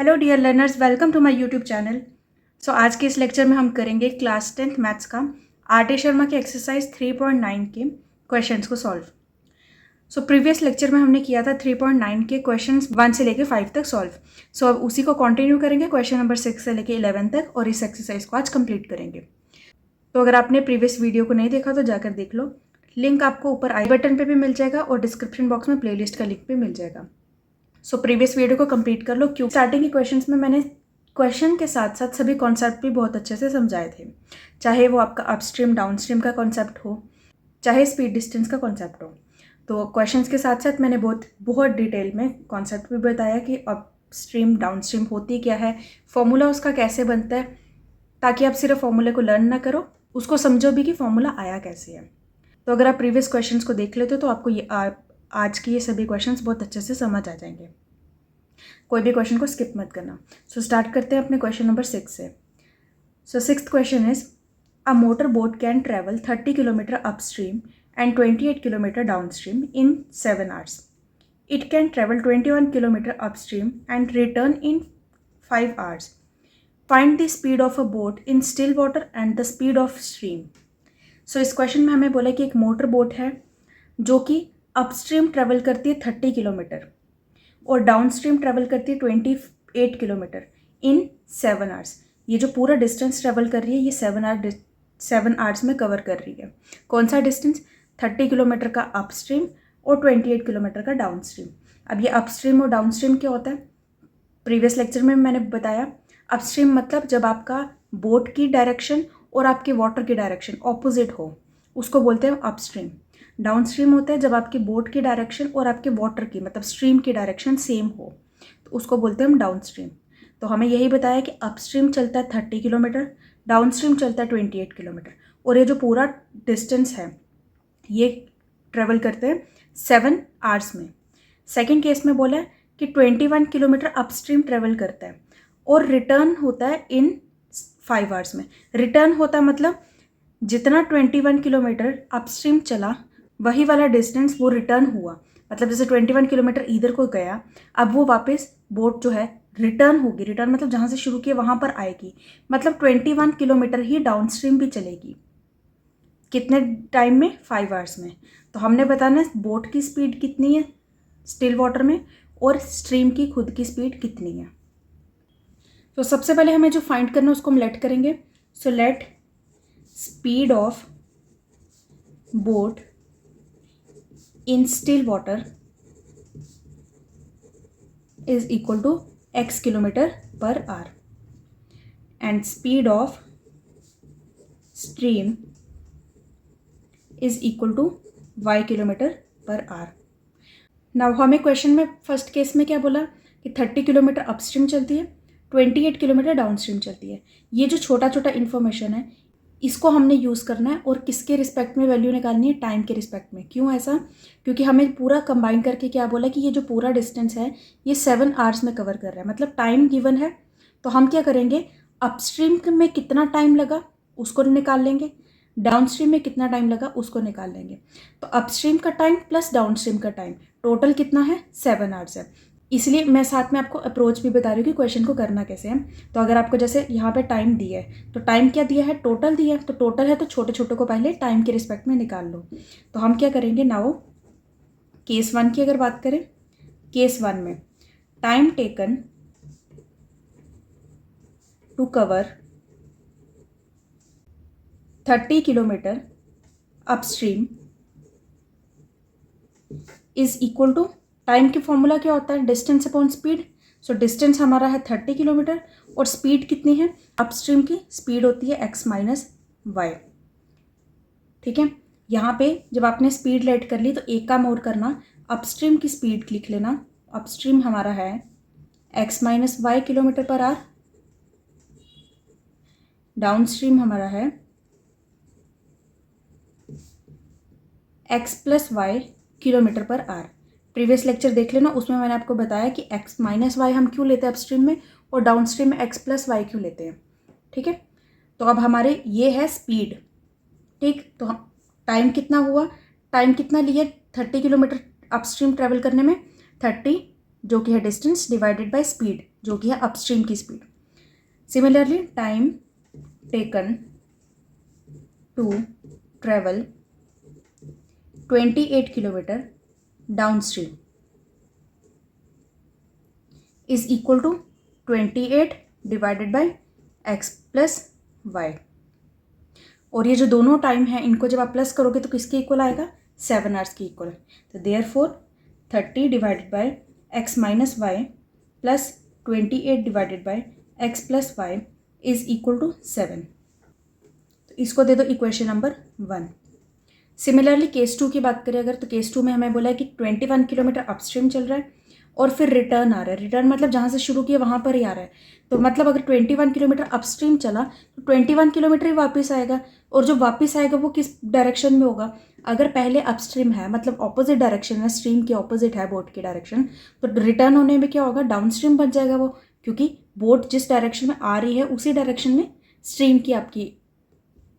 Hello dear learners, welcome to my YouTube channel. So आज के इस लेक्चर में हम करेंगे क्लास 10th मैथ्स का आर.टी. शर्मा के एक्सरसाइज 3.9 के क्वेश्चंस को सॉल्व। सो प्रीवियस लेक्चर में हमने किया था 3.9 के क्वेश्चंस 1 से लेके 5 तक सॉल्व। सो अब उसी को कंटिन्यू करेंगे क्वेश्चन नंबर 6 से लेके 11 तक और इस एक्सरसाइज को आज कंप्लीट करेंगे। तो अगर आपने प्रीवियस वीडियो को नहीं देखा तो जाकर देख लो, लिंक आपको ऊपर आई बटन पर भी मिल जाएगा और डिस्क्रिप्शन बॉक्स में प्लेलिस्ट का लिंक भी मिल जाएगा। सो प्रीवियस वीडियो को कंप्लीट कर लो, क्यों स्टार्टिंग के क्वेश्चंस में मैंने क्वेश्चन के साथ साथ सभी कॉन्सेप्ट भी बहुत अच्छे से समझाए थे, चाहे वो आपका अपस्ट्रीम डाउनस्ट्रीम का कॉन्सेप्ट हो, चाहे स्पीड डिस्टेंस का कॉन्सेप्ट हो। तो क्वेश्चंस के साथ साथ मैंने बहुत डिटेल में कॉन्सेप्ट भी बताया कि अपस्ट्रीम डाउनस्ट्रीम होती क्या है, फॉर्मूला उसका कैसे बनता है, ताकि आप सिर्फ फॉर्मूले को लर्न ना करो, उसको समझो भी कि फॉर्मूला आया कैसे है। तो अगर आप प्रीवियस क्वेश्चंस को देख लेते हो तो आपको ये आज की ये सभी क्वेश्चंस बहुत अच्छे से समझ आ जाएंगे। कोई भी क्वेश्चन को स्किप मत करना। सो स्टार्ट करते हैं अपने क्वेश्चन नंबर 6 से। सो 6th question is a motor boat can travel 30 kilometre upstream and 28 kilometre downstream in 7 hours. It can travel 21 kilometer upstream and return in 5 hours. Find the speed of a boat in still water and the speed of stream. सो इस question में हमें बोला कि एक motor boat है जो कि upstream travel करती है 30 किलोमीटर और डाउनस्ट्रीम ट्रेवल करती है 28 किलोमीटर इन 7 hours. ये जो पूरा डिस्टेंस ट्रेवल कर रही है ये 7 hours में कवर कर रही है। कौन सा डिस्टेंस? 30 किलोमीटर का अपस्ट्रीम और 28 किलोमीटर का डाउनस्ट्रीम। अब ये अपस्ट्रीम और डाउनस्ट्रीम क्या होता है? प्रीवियस लेक्चर में मैंने बताया, अपस्ट्रीम मतलब जब आपका बोट की डायरेक्शन और आपके वाटर की डायरेक्शन ऑपोजिट हो, उसको बोलते हैं अपस्ट्रीम। डाउनस्ट्रीम होता है जब आपकी बोट की डायरेक्शन और आपके वाटर की मतलब स्ट्रीम की डायरेक्शन सेम हो, तो उसको बोलते हैं हम डाउनस्ट्रीम। तो हमें यही बताया कि अपस्ट्रीम चलता है 30 किलोमीटर, डाउनस्ट्रीम चलता है 28 किलोमीटर और ये जो पूरा डिस्टेंस है ये ट्रेवल करते हैं 7 hours में। सेकेंड केस में बोला है कि 21 किलोमीटर अपस्ट्रीम ट्रेवल करता है और रिटर्न होता है इन 5 hours में। रिटर्न होता है मतलब जितना 21 किलोमीटर अपस्ट्रीम चला वही वाला डिस्टेंस वो रिटर्न हुआ। मतलब जैसे 21 किलोमीटर इधर को गया, अब वो वापस बोट जो है रिटर्न होगी। रिटर्न मतलब जहाँ से शुरू किया वहाँ पर आएगी, मतलब 21 किलोमीटर ही डाउनस्ट्रीम भी चलेगी। कितने टाइम में? 5 hours में। तो हमने बताना बोट की स्पीड कितनी है स्टिल वाटर में और स्ट्रीम की खुद की स्पीड कितनी है। तो सबसे पहले हमें जो फाइंड करना है उसको हम लेट करेंगे। So let speed of boat in still water is equal to x kilometer per hour and speed of stream is equal to y kilometer per hour. Now हमें क्वेश्चन में फर्स्ट केस में क्या बोला कि 30 kilometre upstream चलती है, 28 kilometre downstream चलती है। ये जो छोटा छोटा इन्फॉर्मेशन है इसको हमने यूज़ करना है और किसके रिस्पेक्ट में वैल्यू निकालनी है? टाइम के रिस्पेक्ट में। क्यों ऐसा? क्योंकि हमें पूरा कंबाइन करके क्या बोला कि ये जो पूरा डिस्टेंस है ये 7 hours में कवर कर रहा है, मतलब टाइम गिवन है। तो हम क्या करेंगे, अपस्ट्रीम में कितना टाइम लगा उसको निकाल लेंगे, डाउनस्ट्रीम में कितना टाइम लगा उसको निकाल लेंगे। तो अपस्ट्रीम का टाइम प्लस डाउनस्ट्रीम का टाइम टोटल कितना है? 7 hours है। इसलिए मैं साथ में आपको अप्रोच भी बता रही हूँ कि क्वेश्चन को करना कैसे है। तो अगर आपको जैसे यहाँ पे टाइम दिया है तो टाइम क्या दिया है? टोटल दिया है। तो टोटल है तो छोटे छोटे को पहले टाइम के रिस्पेक्ट में निकाल लो। तो हम क्या करेंगे, नाउ केस 1 की अगर बात करें, केस 1 में time taken to cover 30 kilometre upstream is equal to, time की फॉर्मूला क्या होता है? Distance upon speed. So distance हमारा है 30 किलोमीटर और स्पीड कितनी है? अपस्ट्रीम की स्पीड होती है x माइनस वाई। ठीक है, यहाँ पे जब आपने स्पीड लेट कर ली तो एक काम और करना, अपस्ट्रीम की स्पीड लिख लेना। अपस्ट्रीम हमारा है x minus y kilometre per hour, downstream हमारा है x plus y kilometre per hour. Previous lecture देख लेना, उसमें मैंने आपको बताया कि x माइनस वाई हम क्यों लेते हैं अपस्ट्रीम में और डाउनस्ट्रीम में x प्लस वाई क्यों लेते हैं। ठीक है, तो अब हमारे ये है स्पीड। ठीक, तो टाइम कितना हुआ? टाइम कितना लिया 30 किलोमीटर अपस्ट्रीम ट्रेवल करने में? 30 जो कि है डिस्टेंस डिवाइडेड बाय स्पीड। जो कि है अपस्ट्रीम की speed. Similarly time taken to travel 28 kilometre downstream is equal to 28 divided by x plus y. और ये जो दोनों टाइम है इनको जब आप प्लस करोगे तो किसके इक्वल आएगा, 7 आवर्स के इक्वल। तो therefore 30 divided by x minus y plus 28 divided by x plus y is equal to 7। तो इसको दे दो इक्वेशन नंबर 1। सिमिलरली केस 2 की बात करें अगर, तो केस 2 में हमें बोला है कि 21 किलोमीटर अपस्ट्रीम चल रहा है और फिर रिटर्न आ रहा है। रिटर्न मतलब जहाँ से शुरू किया वहाँ पर ही आ रहा है। तो मतलब अगर 21 किलोमीटर अपस्ट्रीम चला तो 21 किलोमीटर ही वापस आएगा। और जो वापस आएगा वो किस डायरेक्शन में होगा, अगर पहले अपस्ट्रीम है मतलब ऑपोजिट डायरेक्शन है, स्ट्रीम के ऑपोजिट है बोट की डायरेक्शन, तो रिटर्न होने में क्या होगा, डाउन स्ट्रीम बन जाएगा वो, क्योंकि बोट जिस डायरेक्शन में आ रही है उसी डायरेक्शन में स्ट्रीम की आपकी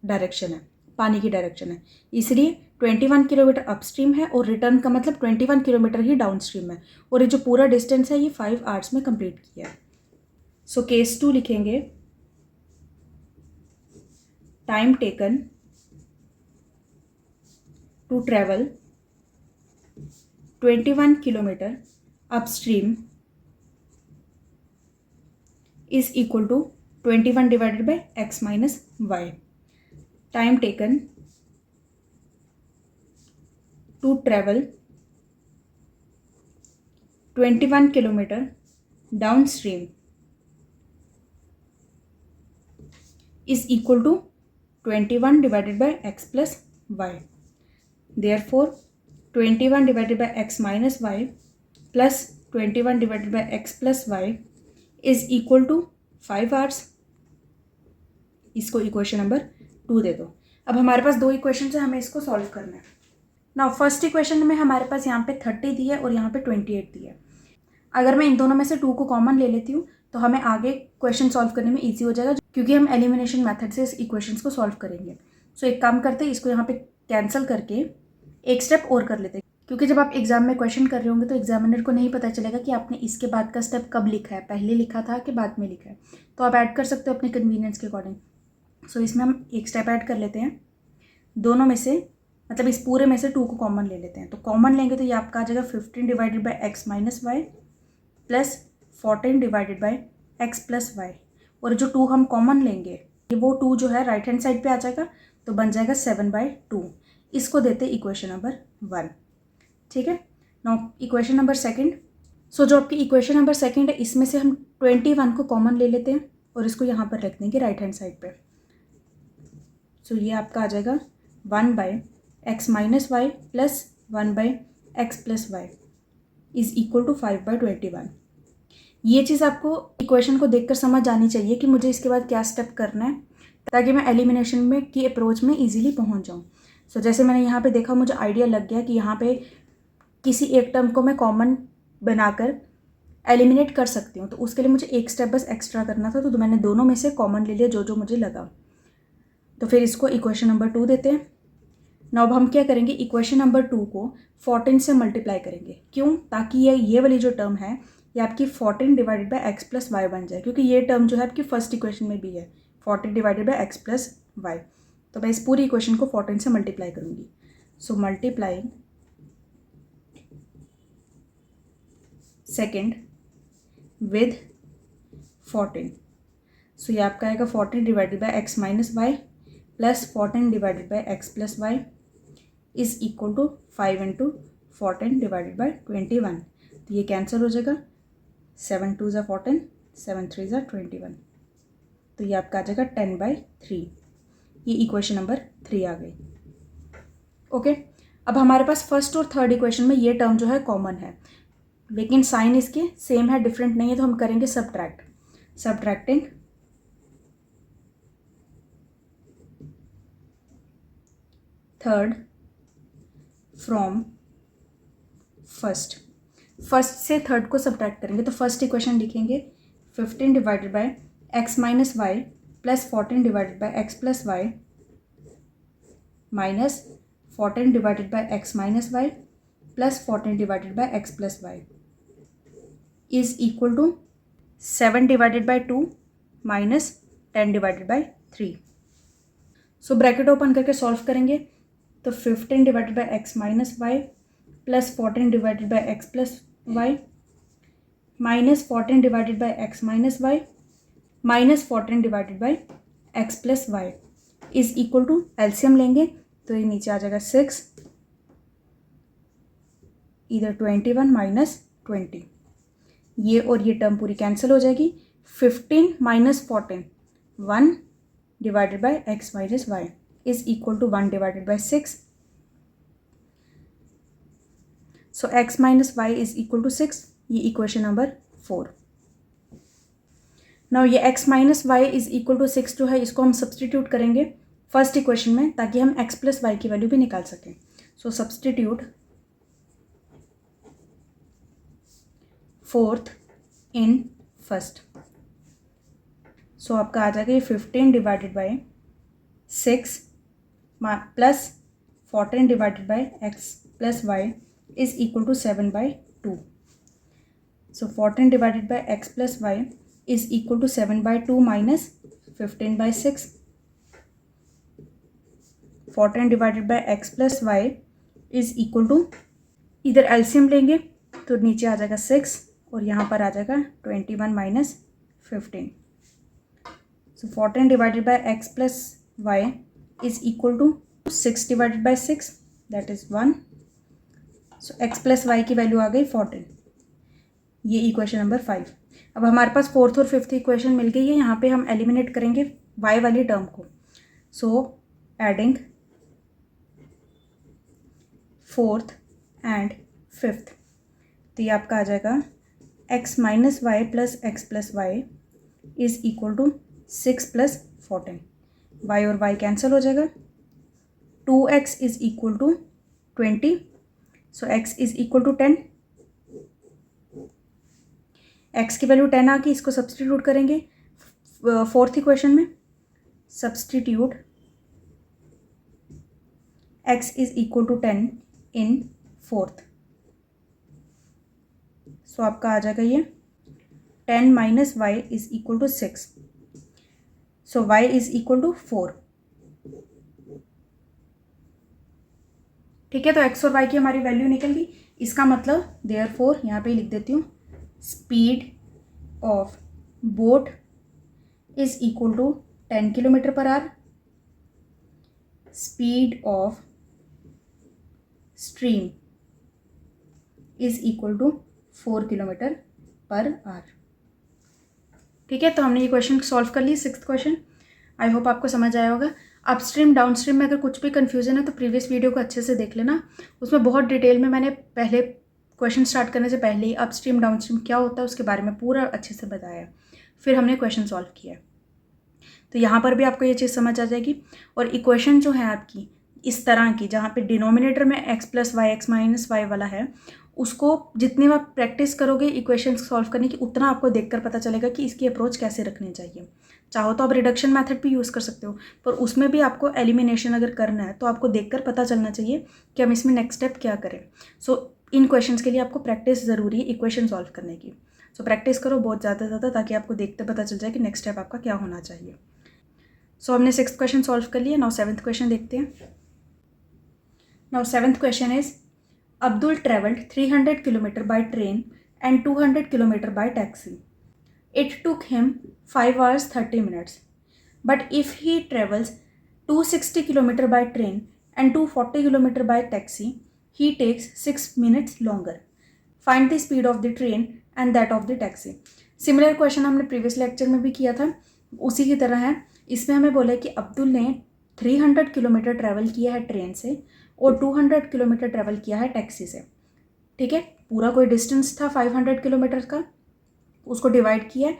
डायरेक्शन है, पानी की डायरेक्शन है। इसलिए 21 किलोमीटर अपस्ट्रीम है और रिटर्न का मतलब 21 किलोमीटर ही डाउन स्ट्रीम है। और ये जो पूरा डिस्टेंस है ये 5 आवर्स में कंप्लीट किया है। सो केस 2 लिखेंगे, time taken to travel 21 kilometre upstream is equal to 21 divided by x minus y. Time taken to travel 21 kilometre down stream is equal to 21 divided by x plus y. Therefore 21 divided by x minus y plus 21 divided by x plus y is equal to 5 hours. इसको equation number 2 दे दो। अब हमारे पास दो equation है, हमें इसको solve करना है। ना फर्स्ट इक्वेशन में हमारे पास यहाँ पे 30 दी है और यहाँ पे 28 दी है। अगर मैं इन दोनों में से 2 को कॉमन ले लेती हूँ तो हमें आगे क्वेश्चन सॉल्व करने में ईजी हो जाएगा, क्योंकि हम एलिमिनेशन मेथड से इस इक्वेशंस को सॉल्व करेंगे। सो एक काम करते हैं, इसको यहाँ पे कैंसिल करके एक स्टेप और कर लेते हैं, क्योंकि जब आप एग्जाम में क्वेश्चन कर रहे होंगे तो एग्जामिनर को नहीं पता चलेगा कि आपने इसके बाद का स्टेप कब लिखा है, पहले लिखा था कि बाद में लिखा है। तो आप ऐड कर सकते हो अपने कन्वीनियंस के अकॉर्डिंग। सो इसमें हम एक स्टेप ऐड कर लेते हैं, दोनों में से मतलब इस पूरे में से 2 को कॉमन ले लेते हैं। तो कॉमन लेंगे तो ये आपका आ जाएगा 15 divided by x minus y plus 14 divided by x plus y. और जो 2 हम कॉमन लेंगे ये वो 2 जो है राइट हैंड साइड पे आ जाएगा, तो बन जाएगा 7/2। इसको देते इक्वेशन नंबर 1। ठीक है, नाउ इक्वेशन नंबर 2। सो जो आपकी इक्वेशन नंबर 2 है इसमें से हम 21 को कॉमन ले लेते हैं और इसको यहाँ पर रख देंगे राइट हैंड साइड पे। सो ये आपका आ जाएगा 1/x minus y plus 1/x plus y is equal to 5/21। ये चीज़ आपको इक्वेशन को देखकर समझ आनी चाहिए कि मुझे इसके बाद क्या स्टेप करना है, ताकि मैं एलिमिनेशन में की अप्रोच में इजीली पहुंच जाऊं। सो जैसे मैंने यहाँ पे देखा, मुझे आइडिया लग गया कि यहाँ पे किसी एक टर्म को मैं कॉमन बनाकर एलिमिनेट कर सकती हूँ। तो उसके लिए मुझे एक स्टेप बस एक्स्ट्रा करना था, तो मैंने दोनों में से कॉमन ले लिया जो जो मुझे लगा। तो फिर इसको इक्वेशन नंबर 2 देते हैं। नाउ अब हम क्या करेंगे, इक्वेशन नंबर 2 को 14 से मल्टीप्लाई करेंगे। क्यों? ताकि ये वाली जो टर्म है ये आपकी 14 divided by x plus y बन जाए, क्योंकि ये टर्म जो है आपकी फर्स्ट इक्वेशन में भी है 14 divided by x plus y. तो मैं इस पूरी इक्वेशन को 14 से मल्टीप्लाई करूँगी। So multiplying second with 14। सो ये आपका आएगा 14 divided by x minus y plus 14 divided by x plus y is equal to 5 into 14 divided by 21। तो ये कैंसिल हो जाएगा, 7 2 ज़ा 14, 7 3 ज़ा 21। तो ये आपका आ जाएगा 10/3। ये इक्वेशन नंबर 3 आ गई। ओके, अब हमारे पास फर्स्ट और थर्ड इक्वेशन में ये टर्म जो है कॉमन है, लेकिन साइन इसके सेम है, डिफरेंट नहीं है। तो हम करेंगे subtracting third from first. First से थर्ड को सब्ट्रैक्ट करेंगे। तो फर्स्ट इक्वेशन लिखेंगे 15 divided by x minus y plus 14 divided by x plus y minus 14 divided by x minus y plus 14 divided by x plus y is equal to 7 divided by 2 minus 10 divided by 3। So bracket open करके solve करेंगे तो 15 divided by x minus y plus 14 divided by x plus y minus 14 divided by x minus y minus 14 divided by x plus y is equal to LCM लेंगे तो ये नीचे आ जाएगा 6 इधर 21 minus 20, ये और ये टर्म पूरी कैंसिल हो जाएगी। 15 minus 14 1 divided by x minus y is equal to 1 divided by 6। So x minus y is equal to 6, ये इक्वेशन नंबर 4। नाउ ये x minus y is equal to 6 जो है इसको हम सब्सटीट्यूट करेंगे फर्स्ट इक्वेशन में ताकि हम x प्लस वाई की वैल्यू भी निकाल सकें। So substitute fourth in first. So आपका आ जाएगा ये 15 divided by 6 plus 14 divided by x plus y is equal to 7 by 2। So 14 divided by x plus y is equal to 7 by 2 minus 15 by 6. 14 divided by x plus y is equal to, इधर LCM लेंगे तो नीचे आ जाएगा 6 और यहाँ पर आ जाएगा 21 minus 15। So 14 divided by x plus y is equal to 6 divided by 6 that is 1। So x plus Y की वैल्यू आ गई 14, ये इक्वेशन नंबर 5। अब हमारे पास फोर्थ और फिफ्थ इक्वेशन मिल गई है, यहाँ पे हम एलिमिनेट करेंगे y वाली टर्म को। So adding fourth and fifth तो ये आपका आ जाएगा x minus y plus x plus y is equal to 6 plus 14, y और y कैंसिल हो जाएगा। 2x is equal to 20, so x is equal to 10। x की वैल्यू 10 आ गई, इसको सब्सटीट्यूट करेंगे फोर्थ इक्वेशन में। Substitute x is equal to 10 in fourth. So आपका आ जाएगा ये 10 minus y is equal to 6। So y is equal to 4। ठीक है, तो x और y की हमारी वैल्यू निकल गई। इसका मतलब देयरफॉर यहाँ पे लिख देती हूँ speed of boat is equal to 10 kilometre per hour, speed of stream is equal to 4 kilometre per hour. ठीक है, तो हमने ये क्वेश्चन सॉल्व कर ली, सिक्स्थ क्वेश्चन। आई होप आपको समझ आया होगा। अपस्ट्रीम डाउनस्ट्रीम में अगर कुछ भी कन्फ्यूजन है तो प्रीवियस वीडियो को अच्छे से देख लेना, उसमें बहुत डिटेल में मैंने पहले क्वेश्चन स्टार्ट करने से पहले ही अपस्ट्रीम डाउनस्ट्रीम क्या होता है उसके बारे में पूरा अच्छे से बताया, फिर हमने क्वेश्चन सॉल्व किया। तो यहाँ पर भी आपको ये चीज़ समझ आ जाएगी। और इक्वेशन जो है आपकी इस तरह की, जहाँ पे डिनोमिनेटर में x plus y x minus y वाला है, उसको जितनी बार प्रैक्टिस करोगे इक्वेशन सॉल्व करने की, उतना आपको देखकर पता चलेगा कि इसकी अप्रोच कैसे रखनी चाहिए। चाहो तो आप रिडक्शन मेथड भी यूज़ कर सकते हो, पर उसमें भी आपको एलिमिनेशन अगर करना है तो आपको देखकर पता चलना चाहिए कि हम इसमें नेक्स्ट स्टेप क्या करें। सो इन क्वेश्चंस के लिए आपको प्रैक्टिस ज़रूरी है इक्वेशन सॉल्व करने की। सो प्रैक्टिस करो बहुत ज़्यादा ताकि आपको देखते पता चल जाए कि नेक्स्ट स्टेप आपका क्या होना चाहिए। सो हमने सिक्स्थ क्वेश्चन सॉल्व कर लिया। नाउ सेवन्थ क्वेश्चन देखते हैं। Now seventh question is Abdul travelled 300 km by train and 200 km by taxi. It took him 5 hours 30 minutes. But if he travels 260 km by train and 240 km by taxi, he takes 6 minutes longer. Find the speed of the train and that of the taxi. Similar question हमने previous lecture में भी किया था, उसी की तरह है। इसमें हमें बोला कि अब्दुल ने 300 किलोमीटर ट्रैवल किया है ट्रेन से और 200 किलोमीटर ट्रैवल किया है टैक्सी से। ठीक है, पूरा कोई डिस्टेंस था 500 किलोमीटर का, उसको डिवाइड किया,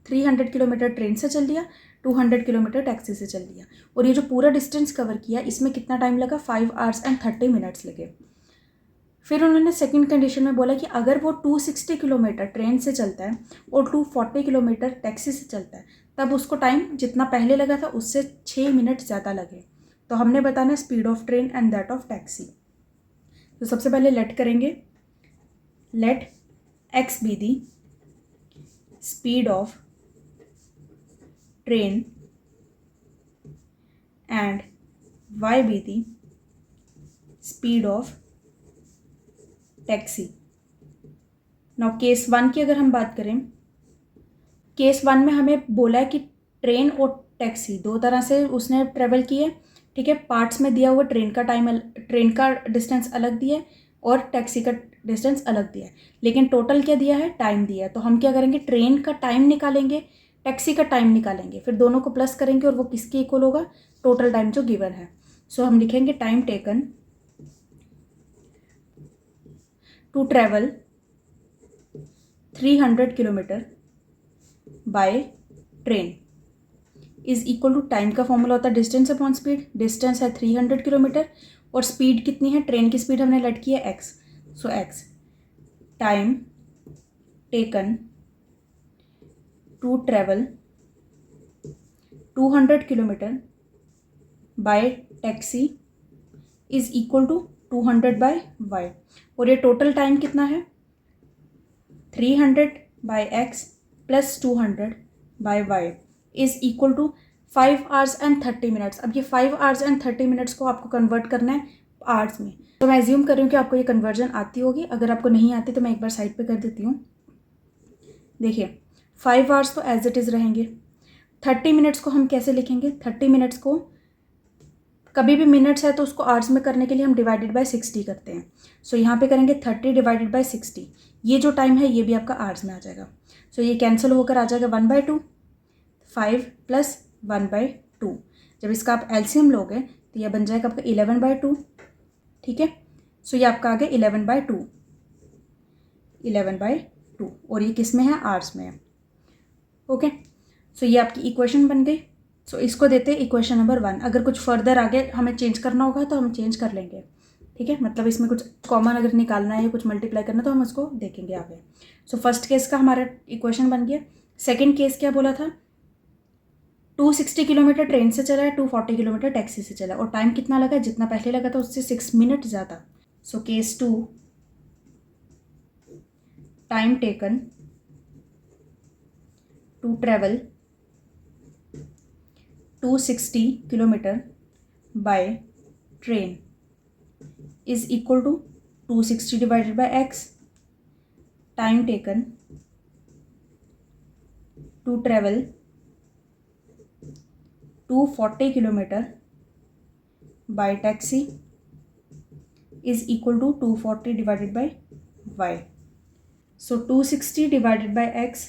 300 किलोमीटर ट्रेन से चल दिया, 200 किलोमीटर टैक्सी से चल दिया, और ये जो पूरा डिस्टेंस कवर किया इसमें कितना टाइम लगा, 5 hours and 30 minutes लगे। फिर उन्होंने सेकंड कंडीशन में बोला कि अगर वो 260 किलोमीटर ट्रेन से चलता है और 240 किलोमीटर टैक्सी से चलता है तब उसको टाइम जितना पहले लगा था उससे 6 मिनट ज़्यादा लगे। तो हमने बताना speed of train and that of taxi. तो सबसे पहले लेट करेंगे, let x be the speed of train and y be the speed of taxi. Now case 1 की अगर हम बात करें, केस 1 में हमें बोला है कि ट्रेन और टैक्सी दो तरह से उसने ट्रेवल की है, ठीक है. पार्ट्स में दिया हुआ ट्रेन का डिस्टेंस अलग दिया है और टैक्सी का डिस्टेंस अलग दिया है, लेकिन टोटल क्या दिया है, टाइम दिया है. तो हम क्या करेंगे, ट्रेन का टाइम निकालेंगे, टैक्सी का टाइम निकालेंगे, फिर दोनों को प्लस करेंगे और वो किसके इक्वल होगा, टोटल टाइम जो गिवन है. सो हम लिखेंगे time taken to travel 300 kilometre by train is equal to, time का फॉर्मूला होता है डिस्टेंस अपॉन स्पीड. डिस्टेंस है 300 किलोमीटर और स्पीड कितनी है, ट्रेन की स्पीड हमने लेट की है x. So x time taken to travel 200 kilometre by taxi is equal to 200 by y. और ये टोटल टाइम कितना है, 300 by x plus 200 by y is equal to 5 hours and 30 minutes. अब ये 5 hours and 30 minutes को आपको convert करना है आवर्स में. तो मैं एज्यूम कर रही हूँ कि आपको ये कन्वर्जन आती होगी. अगर आपको नहीं आती तो मैं एक बार साइड पे कर देती हूँ. देखिए 5 hours तो एज इट इज़ रहेंगे. 30 minutes को हम कैसे लिखेंगे, 30 minutes को कभी भी मिनट्स है तो उसको आवर्स में करने के लिए हम डिवाइडेड बाय 60 करते हैं. सो यहाँ पे करेंगे 30 डिवाइडेड बाय 60. ये जो टाइम है ये भी आपका आवर्स में आ जाएगा. सो ये कैंसिल होकर आ जाएगा 1/2, 5 प्लस 1/2. जब इसका आप एलसीएम लोगे तो यह बन जाएगा आपका 11/2, ठीक है. सो ये आपका आ गया 11/2, 11/2 और ये किस में है, आवर्स में है. ओके, सो ये आपकी इक्वेशन बन गई. सो इसको देते हैं इक्वेशन नंबर 1. अगर कुछ फर्दर आगे हमें चेंज करना होगा तो हम चेंज कर लेंगे, ठीक है. मतलब इसमें कुछ कॉमन अगर निकालना है या कुछ मल्टीप्लाई करना तो हम उसको देखेंगे आगे. सो फर्स्ट केस का हमारा इक्वेशन बन गया. सेकेंड केस क्या बोला था, 260 किलोमीटर ट्रेन से चला है, 240 किलोमीटर टैक्सी से चला है और टाइम कितना लगा, जितना पहले लगा था उससे 6 मिनट ज़्यादा. So case 2 time taken to travel 260 kilometre by train is equal to 260 divided by x. Time taken to travel 240 kilometre by taxi is equal to 240 divided by y. So 260 divided by x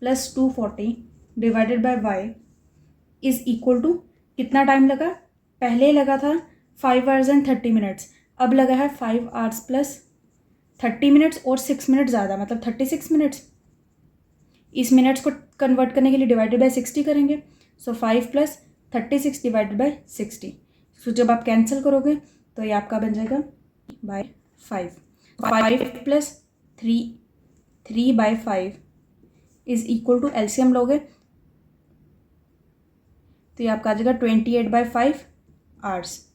plus 240 divided by y is equal to, कितना time लगा, पहले लगा था 5 hours and 30 minutes, अब लगा है 5 hours plus 30 minutes और 6 minute ज़्यादा, मतलब 36 मिनट्स. इस मिनट्स को कन्वर्ट करने के लिए डिवाइडेड बाय 60 करेंगे. So 5 plus 36 divided by 60. So जब आप कैंसिल करोगे तो ये आपका बन जाएगा by 5. 5 plus 3 by 5 is equal to, LCM लोगे तो ये आपका आ जाएगा 28/5 आवर्स,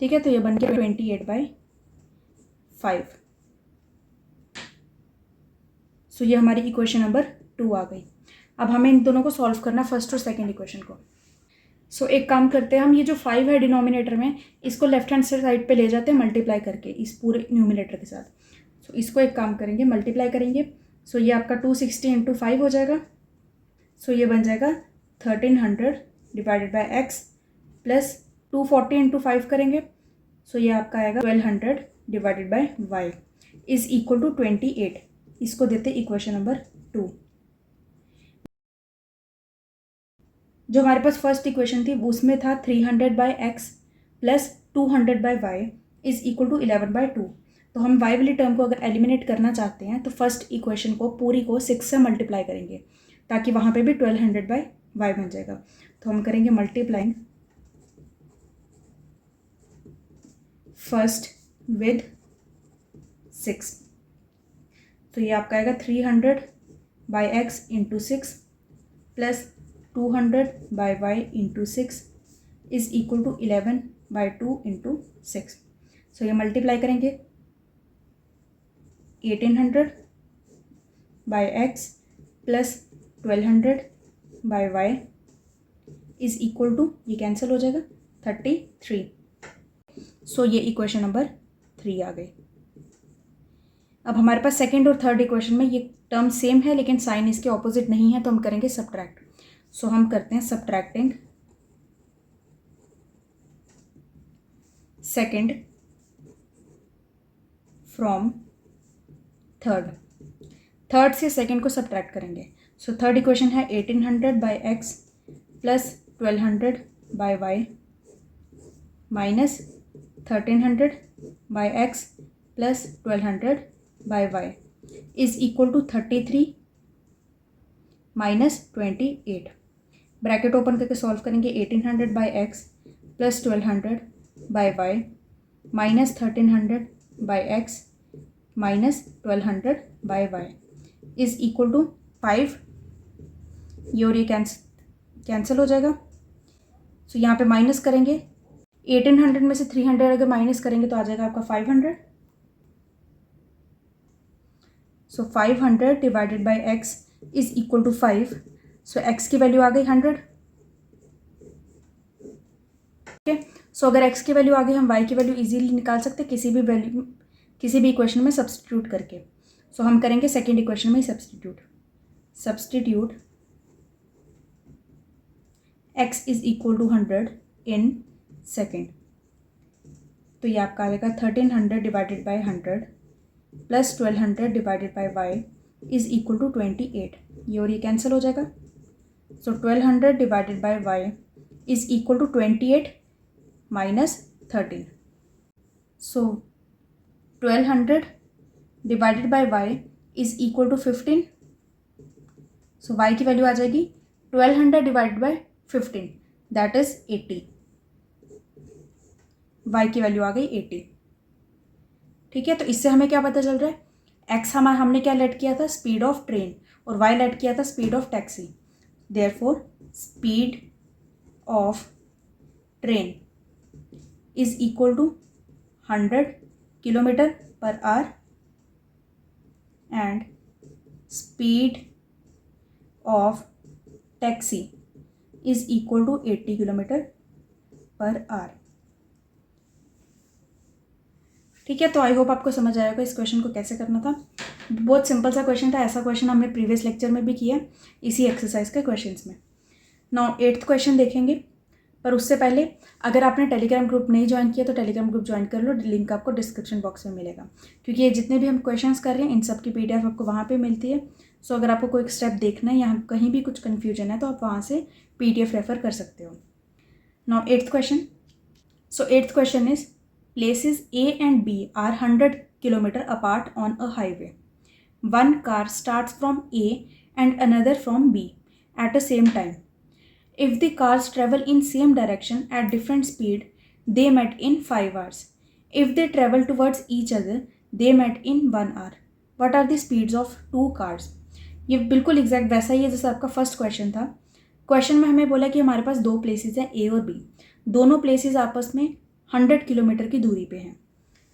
ठीक है. तो ये बन गया 28/5. सो ये हमारी इक्वेशन नंबर 2 आ गई. अब हमें इन दोनों को सॉल्व करना, फर्स्ट और सेकंड इक्वेशन को. सो एक काम करते हैं हम, ये जो 5 है डिनोमिनेटर में, इसको लेफ्ट हैंड साइड पे ले जाते हैं मल्टीप्लाई करके इस पूरे न्यूमिनेटर के साथ. सो इसको एक काम करेंगे, मल्टीप्लाई करेंगे. सो ये आपका 260 इंटू 5 हो जाएगा. सो ये बन जाएगा 1300 divided by x plus 240 into 5 करेंगे. सो ये आपका आएगा 1200 divided by y is equal to 28. इसको देते इक्वेशन नंबर 2. जो हमारे पास फर्स्ट इक्वेशन थी उसमें था 300 by x plus 200 by y is equal to 11/2. तो हम y वाली टर्म को अगर एलिमिनेट करना चाहते हैं तो फर्स्ट इक्वेशन को पूरी को 6 से मल्टीप्लाई करेंगे ताकि वहाँ पे भी 1200 बाय y बन जाएगा. तो हम करेंगे मल्टीप्लाइंग फर्स्ट विद 6. तो ये आपका आएगा 300 by x into 6 plus 200 by y into 6 is equal to 11/2 into 6. So ये मल्टीप्लाई करेंगे 1800 by x plus 1200 by y is equal to, ये कैंसिल हो जाएगा, 33। सो ये इक्वेशन नंबर 3 आ गई। अब हमारे पास सेकेंड और थर्ड इक्वेशन में ये टर्म सेम है लेकिन साइन इसके ऑपोजिट नहीं है, तो हम करेंगे सब्ट्रैक्ट। सो हम करते हैं सब्ट्रैक्टिंग सेकेंड फ्रॉम थर्ड से सेकेंड को सब्ट्रैक्ट करेंगे। सो थर्ड इक्वेशन है 1800 by x plus 1200 by y minus 1300 by x plus 1200 by y is equal to 33 minus 28। Bracket open करके सॉल्व करेंगे। 1800 by x plus 1200 by y minus 1300 by x minus 1200 by y is equal to 5। ये और ये cancel हो जाएगा। सो यहाँ पे minus करेंगे। 1800 में से 300 अगर माइनस करेंगे तो आ जाएगा आपका 500। So 500 divided by x is equal to 5। So x की वैल्यू आ गई 100। ओके, सो अगर x की वैल्यू आ गई, हम y की वैल्यू इजीली निकाल सकते हैं किसी भी इक्वेशन में सब्स्टिट्यूट करके। सो हम करेंगे सेकेंड इक्वेशन में ही substitute x is equal to 100 in second. तो ये आपका आएगा 1300 divided by 100 plus 1200 divided by y is equal to 28। ये और ये कैंसिल हो जाएगा। So 1200 divided by y is equal to 28 minus 13। So 1200 divided by y is equal to 15। So y की वैल्यू आ जाएगी 1200 divided by 15 that is 80। Y की value आ गई 80। ठीक है, तो इससे हमें क्या पता चल रहा है, एक्स हमने क्या लेट किया था, स्पीड ऑफ ट्रेन, और वाई लेट किया था speed of taxi. Therefore speed of train is equal to 100 kilometre per hour and speed of taxi is equal to 80 kilometre per hour. ठीक है, तो आई होप आपको समझ आएगा इस क्वेश्चन को कैसे करना था। बहुत सिंपल सा क्वेश्चन था। ऐसा क्वेश्चन हमने प्रीवियस लेक्चर में भी किया इसी एक्सरसाइज के क्वेश्चंस में। नाउ 8th क्वेश्चन देखेंगे, पर उससे पहले अगर आपने टेलीग्राम ग्रुप नहीं ज्वाइन किया तो टेलीग्राम ग्रुप ज्वाइन कर लो। लिंक आपको डिस्क्रिप्शन बॉक्स में मिलेगा, क्योंकि ये जितने भी हम क्वेश्चंस कर रहे हैं इन सब की PDF आपको वहाँ पे मिलती है। सो अगर आपको कोई स्टेप देखना है या कहीं भी कुछ कन्फ्यूजन है तो आप वहाँ से PDF रेफर कर सकते हो। Now 8th question. So 8th question is places A and B are 100 km apart on a highway. One car starts from A and another from B at the same time. If the cars travel in same direction at different speed, they met in 5 hours. If they travel towards each other, they met in 1 hour. What are the speeds of two cars? ये बिल्कुल exact वैसा ही है जैसा आपका first question था। Question में हमें बोला कि हमारे पास दो प्लेसेस हैं A और B। दोनों प्लेसेस आपस में 100 किलोमीटर की दूरी पे हैं।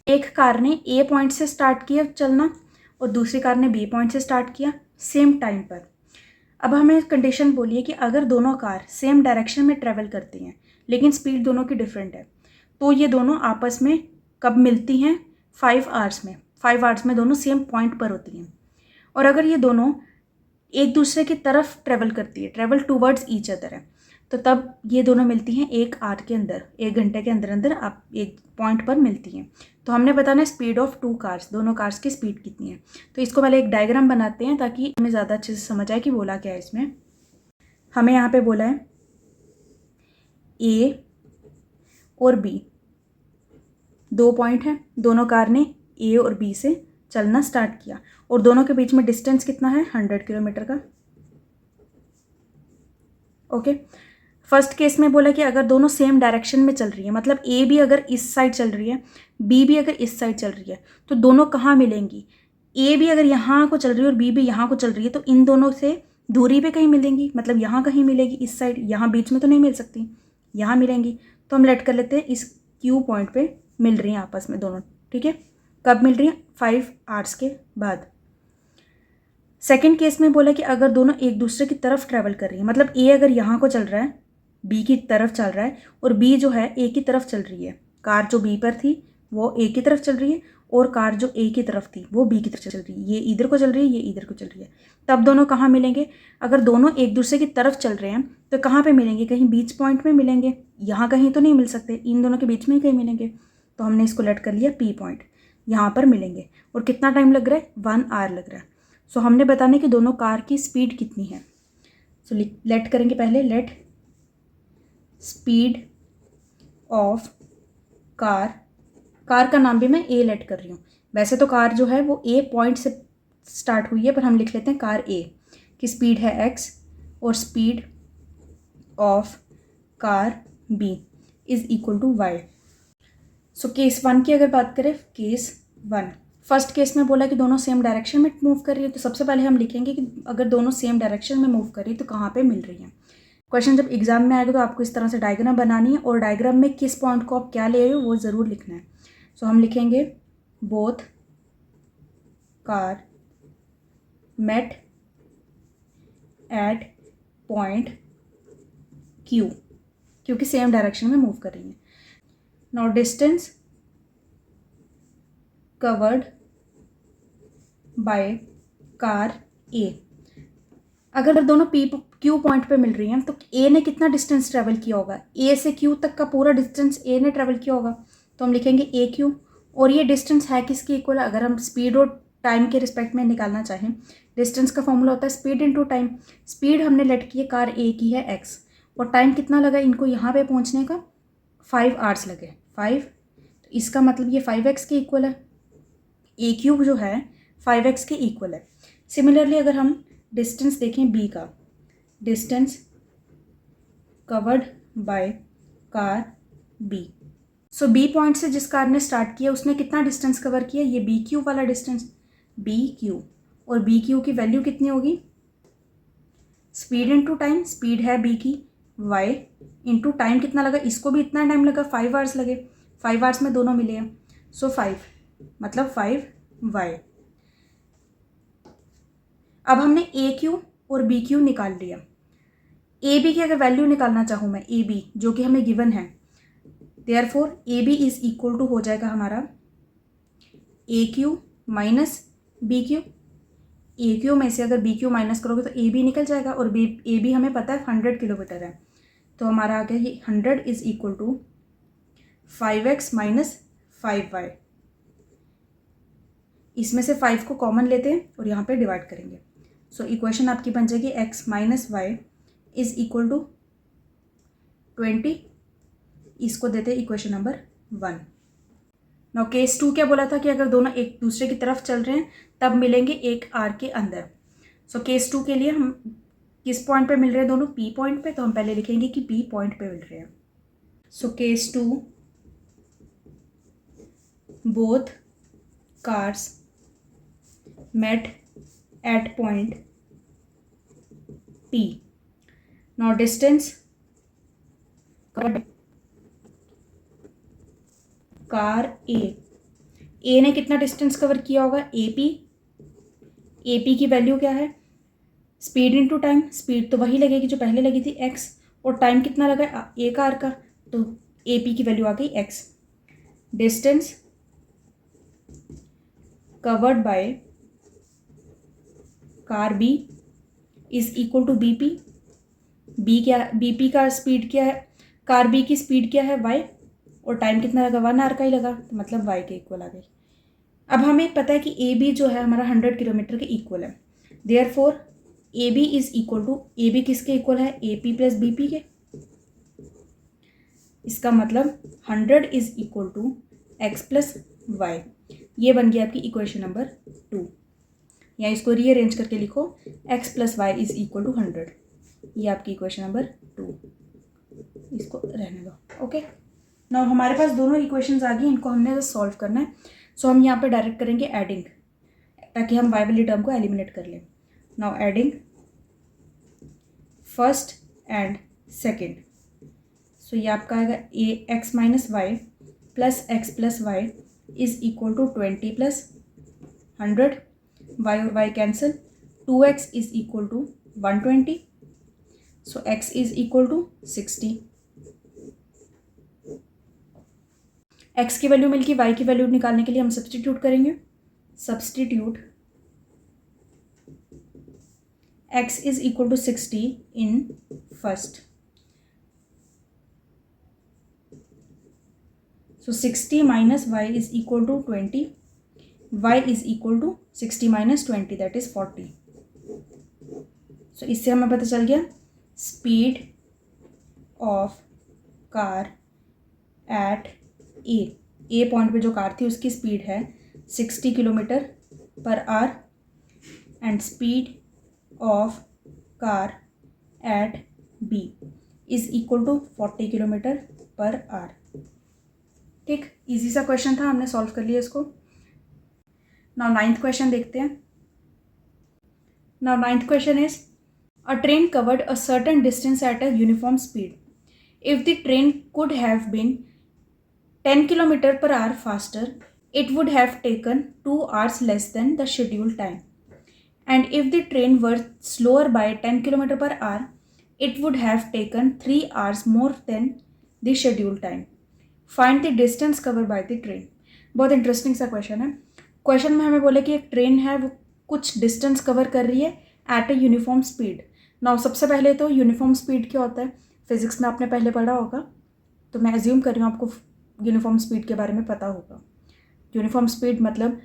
एक कार ने A पॉइंट से स्टार्ट किया चलना और दूसरी कार ने B पॉइंट से स्टार्ट किया सेम टाइम पर। अब हमें कंडीशन बोलिए कि अगर दोनों कार सेम डायरेक्शन में ट्रेवल करती हैं लेकिन स्पीड दोनों की डिफरेंट है, तो ये दोनों आपस में कब मिलती हैं? 5 आवर्स में। 5 आवर्स में दोनों सेम पॉइंट पर होती हैं। और अगर ये दोनों एक दूसरे की तरफ ट्रेवल करती है, ट्रेवल टूवर्ड्स ईच अदर है, तो तब ये दोनों मिलती हैं 1 आवर के अंदर, 1 घंटे के अंदर अंदर आप एक पॉइंट पर मिलती हैं। तो हमने बताना है स्पीड ऑफ 2 कार्स, दोनों कार्स की स्पीड कितनी है। तो इसको पहले एक डायग्राम बनाते हैं ताकि हमें ज़्यादा अच्छे से समझ आए कि बोला क्या है इसमें। हमें यहाँ पे बोला है A और B, 2 पॉइंट हैं। दोनों कार ने A और B से चलना स्टार्ट किया और दोनों के बीच में डिस्टेंस कितना है? 100 किलोमीटर का। ओके, फर्स्ट केस में बोला कि अगर दोनों सेम डायरेक्शन में चल रही है, मतलब A भी अगर इस साइड चल रही है, B भी अगर इस साइड चल रही है, तो दोनों कहाँ मिलेंगी? A भी अगर यहाँ को चल रही है और B भी यहाँ को चल रही है, तो इन दोनों से दूरी पे कहीं मिलेंगी, मतलब यहाँ कहीं मिलेगी, इस साइड, यहाँ बीच में तो नहीं मिल सकती, यहाँ मिलेंगी। तो हम लेट कर लेते हैं इस Q पॉइंट पे मिल रही हैं आपस में दोनों। ठीक है, कब मिल रही हैं? 5 आवर्स के बाद। सेकंड केस में बोला कि अगर दोनों एक दूसरे की तरफ ट्रैवल कर रही है, मतलब ए अगर यहाँ को चल रहा है, बी की तरफ चल रहा है, और बी जो है ए की तरफ चल रही है, कार जो बी पर थी वो ए की तरफ चल रही है, और कार जो ए की तरफ थी वो बी की तरफ चल रही है, ये इधर को चल रही है, ये इधर को चल रही है, तब दोनों कहाँ मिलेंगे? अगर दोनों एक दूसरे की तरफ चल रहे हैं तो कहाँ पे मिलेंगे? कहीं बीच पॉइंट में मिलेंगे, यहाँ कहीं तो नहीं मिल सकते, इन दोनों के बीच में ही कहीं मिलेंगे। तो हमने इसको लेट कर लिया पी पॉइंट, यहाँ पर मिलेंगे। और कितना टाइम लग रहा है? 1 आवर लग रहा है। सो हमने बताना कि दोनों कार की स्पीड कितनी है। सो लेट करेंगे पहले, let speed of car, car का नाम भी मैं ए लेट कर रही हूँ। वैसे तो कार जो है वो ए पॉइंट से स्टार्ट हुई है, पर हम लिख लेते हैं कार ए की स्पीड है एक्स, और speed of car B is equal to y. So case 1 की अगर बात करें, केस 1 फर्स्ट केस में बोला कि दोनों सेम डायरेक्शन में मूव कर रही है, तो सबसे पहले हम लिखेंगे कि अगर दोनों सेम डायरेक्शन में मूव कर रही है तो कहाँ पे मिल रही है। क्वेश्चन जब एग्जाम में आएगा तो आपको इस तरह से डायग्राम बनानी है, और डायग्राम में किस पॉइंट को आप क्या ले रहे हो वो ज़रूर लिखना है। सो हम लिखेंगे both car met at point Q, क्योंकि सेम डायरेक्शन में मूव कर रही है। Now distance covered by car A, अगर दोनों पी क्यू पॉइंट पे मिल रही हैं तो ए ने कितना डिस्टेंस ट्रैवल किया होगा? ए से क्यू तक का पूरा डिस्टेंस ए ने ट्रैवल किया होगा, तो हम लिखेंगे ए क्यू। और ये डिस्टेंस है किसके इक्वल? अगर हम स्पीड और टाइम के रिस्पेक्ट में निकालना चाहें, डिस्टेंस का फॉर्मूला होता है स्पीड इनटू टाइम। स्पीड हमने लेट की है कार ए की है एक्स, और टाइम कितना लगा इनको यहाँ पे पहुँचने का? 5 आवर्स लगे, 5। तो इसका मतलब ये 5x के इक्वल है, ए क्यूब जो है 5x के इक्वल है। सिमिलरली अगर हम डिस्टेंस देखें बी का, distance covered by car B, so B point से जिस कार ने स्टार्ट किया उसने कितना डिस्टेंस कवर किया? ये बी क्यू वाला डिस्टेंस, बी क्यू। और बी क्यू की वैल्यू कितनी होगी? स्पीड इनटू टाइम, स्पीड है बी की वाई, इनटू टाइम कितना लगा? इसको भी इतना टाइम लगा, 5 आवर्स लगे, 5 आवर्स में दोनों मिले हैं, सो 5 मतलब 5 वाई। अब हमने ए क्यू और बी क्यू निकाल लिया। ए बी की अगर वैल्यू निकालना चाहूँ मैं, ए बी जो कि हमें गिवन है, therefore A B is equal to हो जाएगा हमारा A Q minus B Q. A Q में से अगर बी क्यू माइनस करोगे तो ए बी निकल जाएगा, और ए बी हमें पता है 100 किलोमीटर है, तो हमारा आ गया ये 100 is equal to 5x minus 5y। इसमें से 5 को कॉमन लेते हैं और यहाँ पे डिवाइड करेंगे। सो इक्वेशन आपकी बन जाएगी x minus y is equal to 20। इसको देते हैं इक्वेशन नंबर 1। नाउ केस 2 क्या बोला था कि अगर दोनों एक दूसरे की तरफ चल रहे हैं तब मिलेंगे 1 आवर के अंदर। सो केस 2 के लिए हम किस पॉइंट पे मिल रहे हैं दोनों? पी पॉइंट पे, तो हम पहले लिखेंगे कि पी पॉइंट पे मिल रहे हैं। So case 2 both cars met at point P. Now distance car A ने कितना डिस्टेंस कवर किया होगा? ए पी की वैल्यू क्या है? स्पीड इनटू टाइम, स्पीड तो वही लगेगी जो पहले लगी थी x, और टाइम कितना लगा ए कार का, तो ए पी की वैल्यू आ गई x। Distance covered by car B is equal to B P. B क्या? बी पी का स्पीड क्या है? कार बी की स्पीड क्या है? वाई, और टाइम कितना लगा? 1 आवर का ही लगा, तो मतलब वाई के इक्वल आ गई। अब हमें पता है कि ए बी जो है हमारा 100 किलोमीटर के इक्वल है, therefore A B is equal to, A B किसके इक्वल है? A P plus B P के। इसका मतलब 100 is equal to x plus y. ये बन गया आपकी इक्वेशन नंबर 2, या इसको रीअरेंज करके लिखो x plus y is equal to 100। ये आपकी इक्वेशन नंबर 2, इसको रहने दो। ओके, नाउ हमारे पास दोनों इक्वेशंस आ गई, इनको हमने सॉल्व करना है। सो हम यहाँ पे डायरेक्ट करेंगे एडिंग, ताकि हम वाई वाली टर्म को एलिमिनेट कर लें। Now adding first and second, so ये आपका आएगा a x minus y plus x plus y is equal to 20 plus 100, y और y cancel, 2x is equal to 120, so x is equal to 60। x की value मिलकर y की value निकालने के लिए हम सब्सटीट्यूट करेंगे। Substitute x is equal to 60 in first, so 60 minus y is equal to 20, y is equal to 60 minus 20 that is 40। so इससे हमें पता चल गया speed of car eight A point पे जो कार थी उसकी स्पीड है 60 kilometre per hour and speed of car at B is equal to 40 kilometre per hour. ठीक, इजी सा क्वेश्चन था, हमने सॉल्व कर लिया इसको। नाउ 9th क्वेश्चन देखते हैं। Now 9th question is a train covered a certain distance at a uniform speed. If the train could have been 10 kilometre per hour faster, it would have taken 2 hours less than the scheduled time. And if the train were slower by 10 km per hour, it would have taken 3 hours more than the scheduled time. Find the distance covered by the train. बहुत interesting सा question है। Question में हमें बोले कि एक train है वो कुछ डिस्टेंस कवर कर रही है eight a uniform speed. Now सबसे पहले तो यूनिफॉर्म स्पीड क्या होता है, फिजिक्स में आपने पहले पढ़ा होगा, तो मैं एज्यूम कर रही हूँ आपको यूनिफॉर्म स्पीड के बारे में पता होगा। यूनिफॉर्म स्पीड मतलब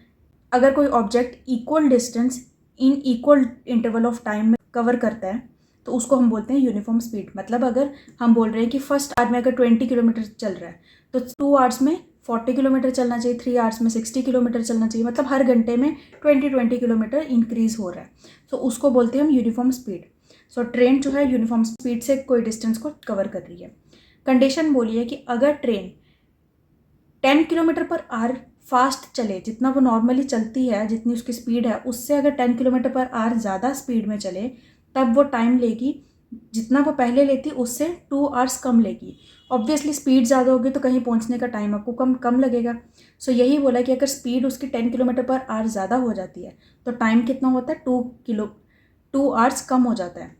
अगर कोई object equal distance in equal interval of time में कवर करता है तो उसको हम बोलते हैं यूनिफॉर्म स्पीड। मतलब अगर हम बोल रहे हैं कि फर्स्ट आवर में अगर 20 किलोमीटर चल रहा है तो 2 आवर्स में 40 किलोमीटर चलना चाहिए, 3 आवर्स में 60 किलोमीटर चलना चाहिए, मतलब हर घंटे में 20 किलोमीटर इंक्रीज हो रहा है, तो उसको बोलते हैं हम यूनिफॉर्म स्पीड। सो ट्रेन जो है यूनिफॉर्म स्पीड से कोई डिस्टेंस को कवर कर रही है। कंडीशन बोली है कि अगर train 10 kilometre per hour fast चले, जितना वो नॉर्मली चलती है, जितनी उसकी स्पीड है उससे अगर 10 किलोमीटर पर आवर ज़्यादा स्पीड में चले तब वो टाइम लेगी जितना वो पहले लेती उससे 2 आवर्स कम लेगी। ऑब्वियसली स्पीड ज़्यादा होगी तो कहीं पहुंचने का टाइम आपको कम लगेगा। सो यही बोला कि अगर स्पीड उसकी 10 किलोमीटर पर आवर ज़्यादा हो जाती है तो टाइम कितना होता है, 2 आवर्स कम हो जाता है।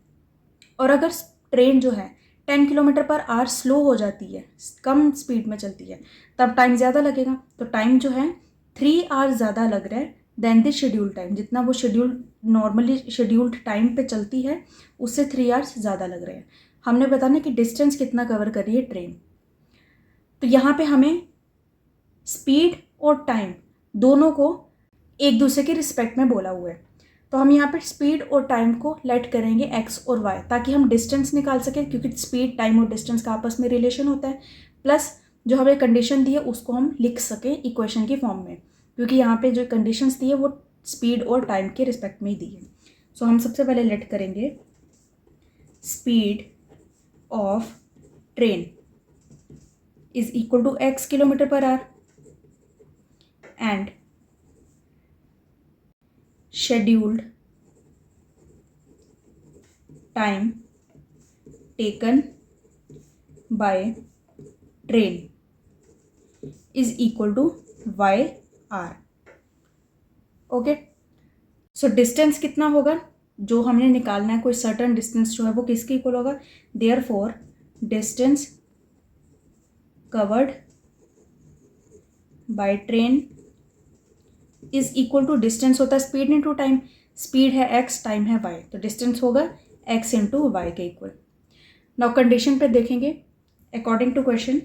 और अगर ट्रेन जो है 10 किलोमीटर पर आवर स्लो हो जाती है, कम स्पीड में चलती है, तब टाइम ज़्यादा लगेगा। तो टाइम जो है 3 आवर्स ज़्यादा लग रहा है देन द शेड्यूल्ड टाइम। जितना वो नॉर्मली शेड्यूल्ड टाइम पे चलती है उससे 3 आवर्स ज़्यादा लग रहे हैं। हमने बताना कि डिस्टेंस कितना कवर कर रही है ट्रेन। तो यहाँ पे हमें स्पीड और टाइम दोनों को एक दूसरे के रिस्पेक्ट में बोला हुआ है, तो हम यहाँ पे स्पीड और टाइम को लेट करेंगे x और y ताकि हम डिस्टेंस निकाल सकें, क्योंकि स्पीड टाइम और डिस्टेंस का आपस में रिलेशन होता है। प्लस जो हमें कंडीशन दी है उसको हम लिख सकें इक्वेशन की फॉर्म में, क्योंकि यहाँ पे जो कंडीशंस दी है वो स्पीड और टाइम के रिस्पेक्ट में ही दी है। सो हम सबसे पहले लेट करेंगे speed of train is equal to x kilometre per hour and scheduled time taken by train is equal to yr। Okay, so distance कितना होगा जो हमने निकालना है, कोई सर्टन डिस्टेंस जो है वो किसके इक्वल होगा, therefore distance covered by train is equal to, distance होता है स्पीड इंटू टाइम, स्पीड है x, टाइम है y, तो डिस्टेंस होगा x इंटू वाई के इक्वल। नाउ कंडीशन पे देखेंगे according to question.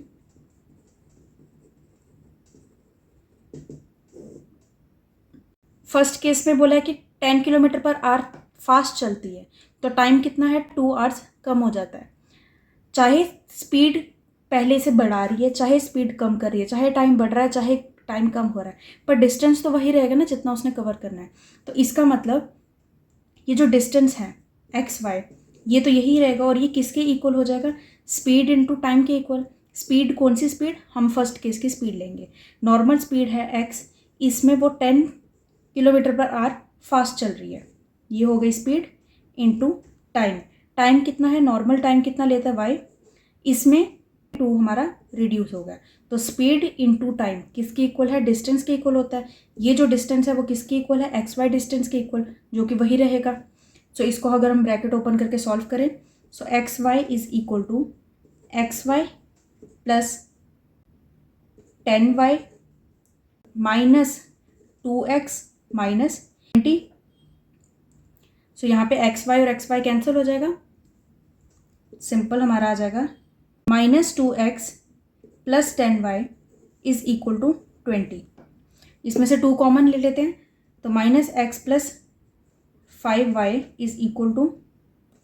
First case में बोला है कि 10 किलोमीटर पर आवर फास्ट चलती है तो टाइम कितना है, 2 आवर्स कम हो जाता है। चाहे स्पीड पहले से बढ़ा रही है, चाहे स्पीड कम कर रही है, चाहे टाइम बढ़ रहा है, चाहे टाइम कम हो रहा है, पर डिस्टेंस तो वही रहेगा ना जितना उसने कवर करना है। तो इसका मतलब ये जो डिस्टेंस है एक्स वाई ये तो यही रहेगा, और ये किसके इक्वल हो जाएगा, स्पीड इनटू टाइम के इक्वल। स्पीड कौन सी स्पीड, हम फर्स्ट केस की स्पीड लेंगे, नॉर्मल स्पीड है एक्स, इसमें वो 10 किलोमीटर पर आवर फास्ट चल रही है, ये हो गई स्पीड इनटू टाइम। टाइम कितना है, नॉर्मल टाइम कितना लेता है वाई, इसमें 2 हमारा रिड्यूस हो गया। तो स्पीड इनटू टाइम किसके इक्वल है, डिस्टेंस के इक्वल होता है। ये जो डिस्टेंस है वो किसके इक्वल है, एक्स वाई डिस्टेंस के इक्वल, जो कि वही रहेगा। सो इसको अगर हम ब्रैकेट ओपन करके सॉल्व करें, so x y is equal to x y plus 10y minus 2x minus 20। सो यहाँ पे एक्स वाई और एक्स वाई कैंसिल हो जाएगा, सिंपल हमारा आ जाएगा -2x plus 10y is equal to 20। इसमें से 2 कॉमन ले लेते हैं, तो -x plus 5y is equal to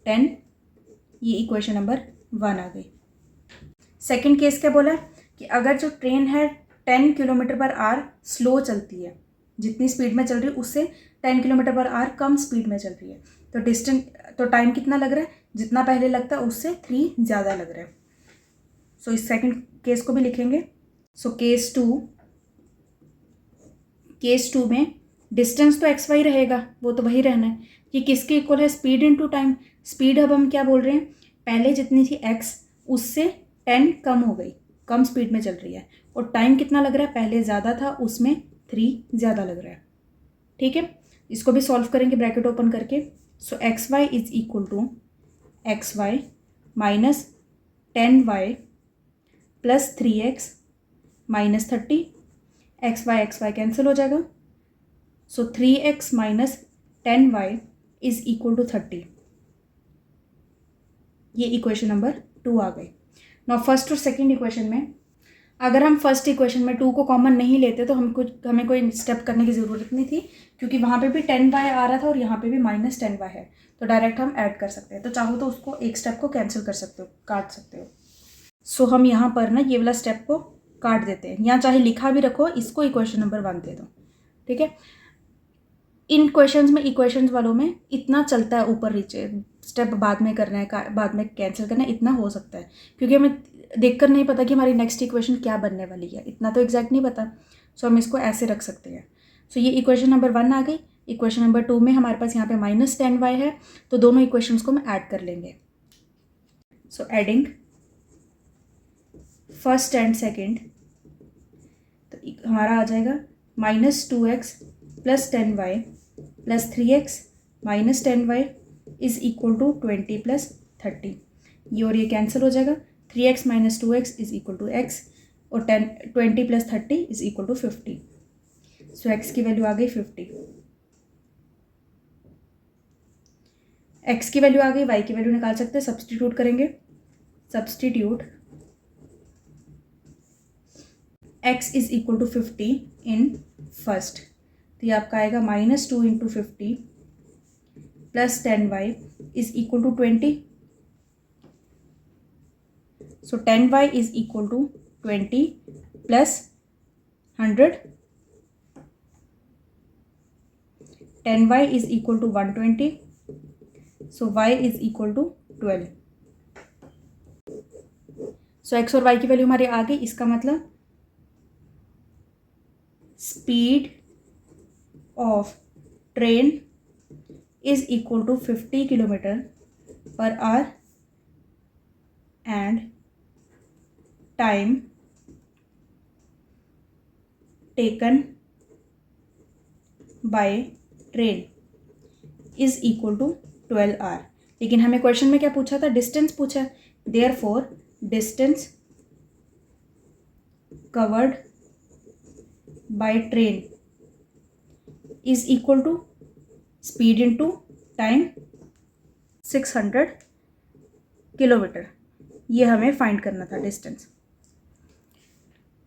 10। ये इक्वेशन नंबर 1 आ गई। सेकेंड केस क्या बोला कि अगर जो ट्रेन है 10 किलोमीटर पर आवर स्लो चलती है, जितनी स्पीड में चल रही है उससे 10 kilometre per our come speed में चल रही है, तो डिस्टेंस तो टाइम कितना लग रहा है, जितना पहले लगता है उससे 3 ज़्यादा लग रहा है। सो इस सेकंड केस को भी लिखेंगे। सो केस टू में डिस्टेंस तो एक्स वाई रहेगा, वो तो वही रहना है। ये किसके इक्वल है, स्पीड इनटू टाइम। स्पीड अब हम क्या बोल रहे हैं, पहले जितनी थी एक्स उससे 10 कम हो गई, कम स्पीड में चल रही है, और टाइम कितना लग रहा है, पहले ज़्यादा था उसमें 3 ज़्यादा लग रहा है। ठीक है, इसको भी सॉल्व करेंगे ब्रैकेट ओपन करके। So x y is equal to x y minus 10y plus 3x minus 30। X y cancel हो जाएगा, so 3x minus 10y is equal to 30। ये इक्वेशन नंबर 2 आ गई। नाउ फर्स्ट और सेकंड इक्वेशन में अगर हम फर्स्ट इक्वेशन में 2 को कॉमन नहीं लेते तो हमें कोई स्टेप करने की ज़रूरत नहीं थी, क्योंकि वहाँ पे भी 10y आ रहा था और यहाँ पे भी -10y है, तो डायरेक्ट हम ऐड कर सकते हैं। तो चाहो तो उसको एक स्टेप को कैंसिल कर सकते हो, काट सकते हो। सो हम यहाँ पर ना ये वाला स्टेप को काट देते हैं, या चाहे लिखा भी रखो, इसको इक्वेशन नंबर 1 दे दो। ठीक है, इन क्वेश्चंस में इक्वेशंस वालों में इतना चलता है, ऊपर नीचे स्टेप बाद में करना है, बाद में कैंसिल करना है, इतना हो सकता है, क्योंकि हमें देखकर नहीं पता कि हमारी नेक्स्ट इक्वेशन क्या बनने वाली है, इतना तो एग्जैक्ट नहीं पता। सो हम इसको ऐसे रख सकते हैं। सो ये इक्वेशन नंबर 1 आ गई। इक्वेशन नंबर 2 में हमारे पास यहाँ पे -10y है, तो दोनों इक्वेशंस को हम ऐड कर लेंगे। So adding first and second, तो हमारा आ जाएगा -2x plus 10y plus 3x minus 10y is equal to 20 plus 30। ये और ये कैंसिल हो जाएगा, 3x minus 2x is equal to x, और 20 plus 30 is equal to 50। So x की वैल्यू आ गई 50, x की वैल्यू आ गई, y की वैल्यू निकाल सकते हैं, सब्सटीट्यूट करेंगे। Substitute x is equal to 50 in first, तो ये आपका आएगा -2 into 50 plus 10y is equal to 20। So 10y is equal to 20 plus 100, 10y is equal to 120, so y is equal to 12। So x और y की value हमारी आ गई। इसका मतलब speed of train is equal to 50 kilometre per hour and time taken by train is equal to 12 hour. लेकिन हमें question में क्या पूछा था, डिस्टेंस पूछा है। Therefore distance covered by train is equal to speed into time 600 kilometre. ये हमें फाइंड करना था डिस्टेंस।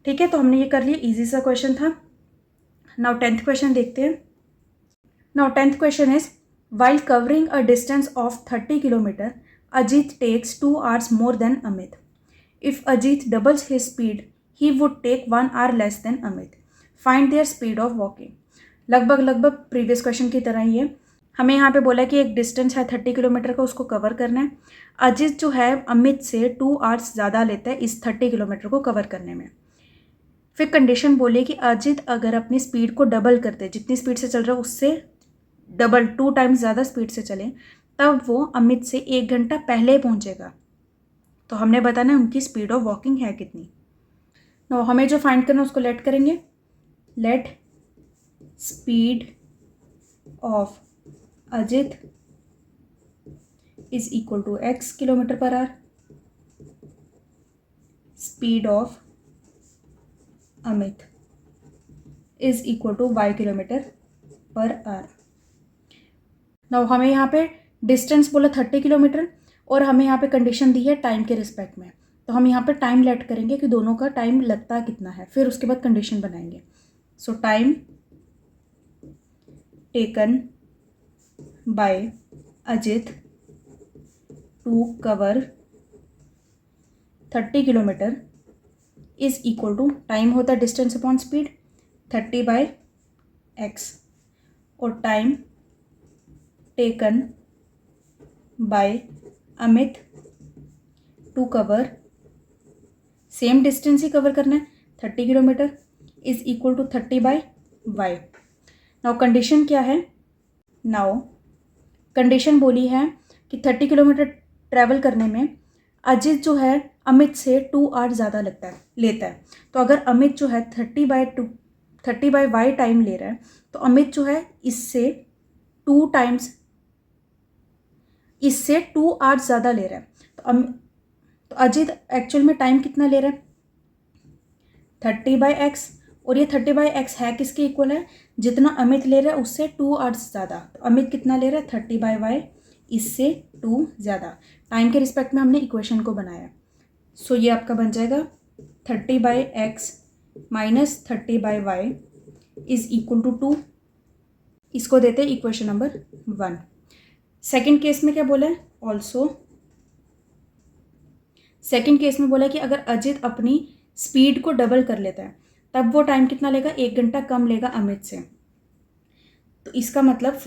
ठीक है, तो हमने ये कर लिया, इजी सा क्वेश्चन था। नाउ 10th क्वेश्चन देखते हैं। Now 10th question is while covering a distance of 30 kilometre Ajit takes 2 hours more than Amit. If Ajit doubles his speed he would take 1 hour less than Amit. Find their speed of walking. लगभग previous question की तरह ही है। हमें यहाँ पे बोला कि एक डिस्टेंस है 30 किलोमीटर का, उसको कवर करना है। अजीत जो है अमित से 2 hours ज़्यादा लेता है इस 30 किलोमीटर को कवर करने में। फिर कंडीशन बोले कि अजीत अगर अपनी स्पीड को डबल कर दे, जितनी स्पीड से चल रहा है उससे डबल 2 times ज़्यादा स्पीड से चले, तब वो अमित से 1 घंटा पहले पहुँचेगा। तो हमने बताना है उनकी स्पीड ऑफ वॉकिंग है कितनी। नो हमें जो फाइंड करना है उसको लेट करेंगे। Let speed of Ajit is equal to x kilometre per hour, speed of Amit is equal to y kilometre per hour. Now हमें यहाँ पे डिस्टेंस बोला 30 किलोमीटर और हमें यहाँ पे कंडीशन दी है टाइम के रिस्पेक्ट में, तो हम यहाँ पे टाइम लेट करेंगे कि दोनों का टाइम लगता कितना है, फिर उसके बाद कंडीशन बनाएंगे। So time taken by Ajit to cover 30 kilometre is equal to, time होता है डिस्टेंस अपॉन स्पीड, 30/x, और time taken by Amit to cover, same distance ही कवर करना है 30 kilometre, is equal to 30/y। Now condition क्या है, now condition बोली है कि 30 किलोमीटर ट्रैवल करने में अजित जो है अमित से 2 आवर ज़्यादा लेता है। तो अगर अमित जो है 30/y टाइम ले रहा है, तो अमित जो है इससे 2 आवर्स ज़्यादा ले रहा है। तो अजित एक्चुअल में टाइम कितना ले रहा है 30/x, और ये 30/x है किसके इक्वल है, जितना अमित ले रहा है उससे 2 आवर्स ज़्यादा। तो अमित कितना ले रहा है 30/y, इससे 2 ज़्यादा। टाइम के रिस्पेक्ट में हमने इक्वेशन को बनाया। सो ये आपका बन जाएगा 30/x minus 30/y is equal to 2। इसको देते हैं इक्वेशन नंबर 1। सेकेंड केस में क्या बोला है, ऑल्सो सेकेंड केस में बोला है कि अगर अजित अपनी स्पीड को डबल कर लेता है तब वो टाइम कितना लेगा, 1 घंटा कम लेगा अमित से। तो इसका मतलब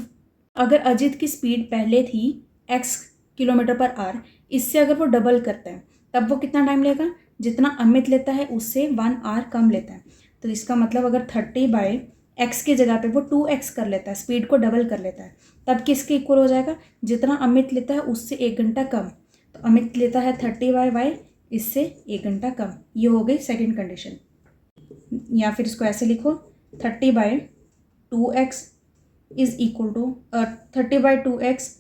अगर अजित की स्पीड पहले थी x किलोमीटर पर आवर, इससे अगर वो डबल करता है तब वो कितना टाइम लेगा, जितना अमित लेता है उससे 1 आवर कम लेता है। तो इसका मतलब अगर 30/x की जगह पे वो 2x कर लेता है, स्पीड को डबल कर लेता है, तब किसके इक्वल हो जाएगा, जितना अमित लेता है उससे 1 घंटा कम। तो अमित लेता है 30/y, इससे 1 घंटा कम। ये हो गई सेकेंड कंडीशन। या फिर इसको ऐसे लिखो 30/2x is equal to 30/2x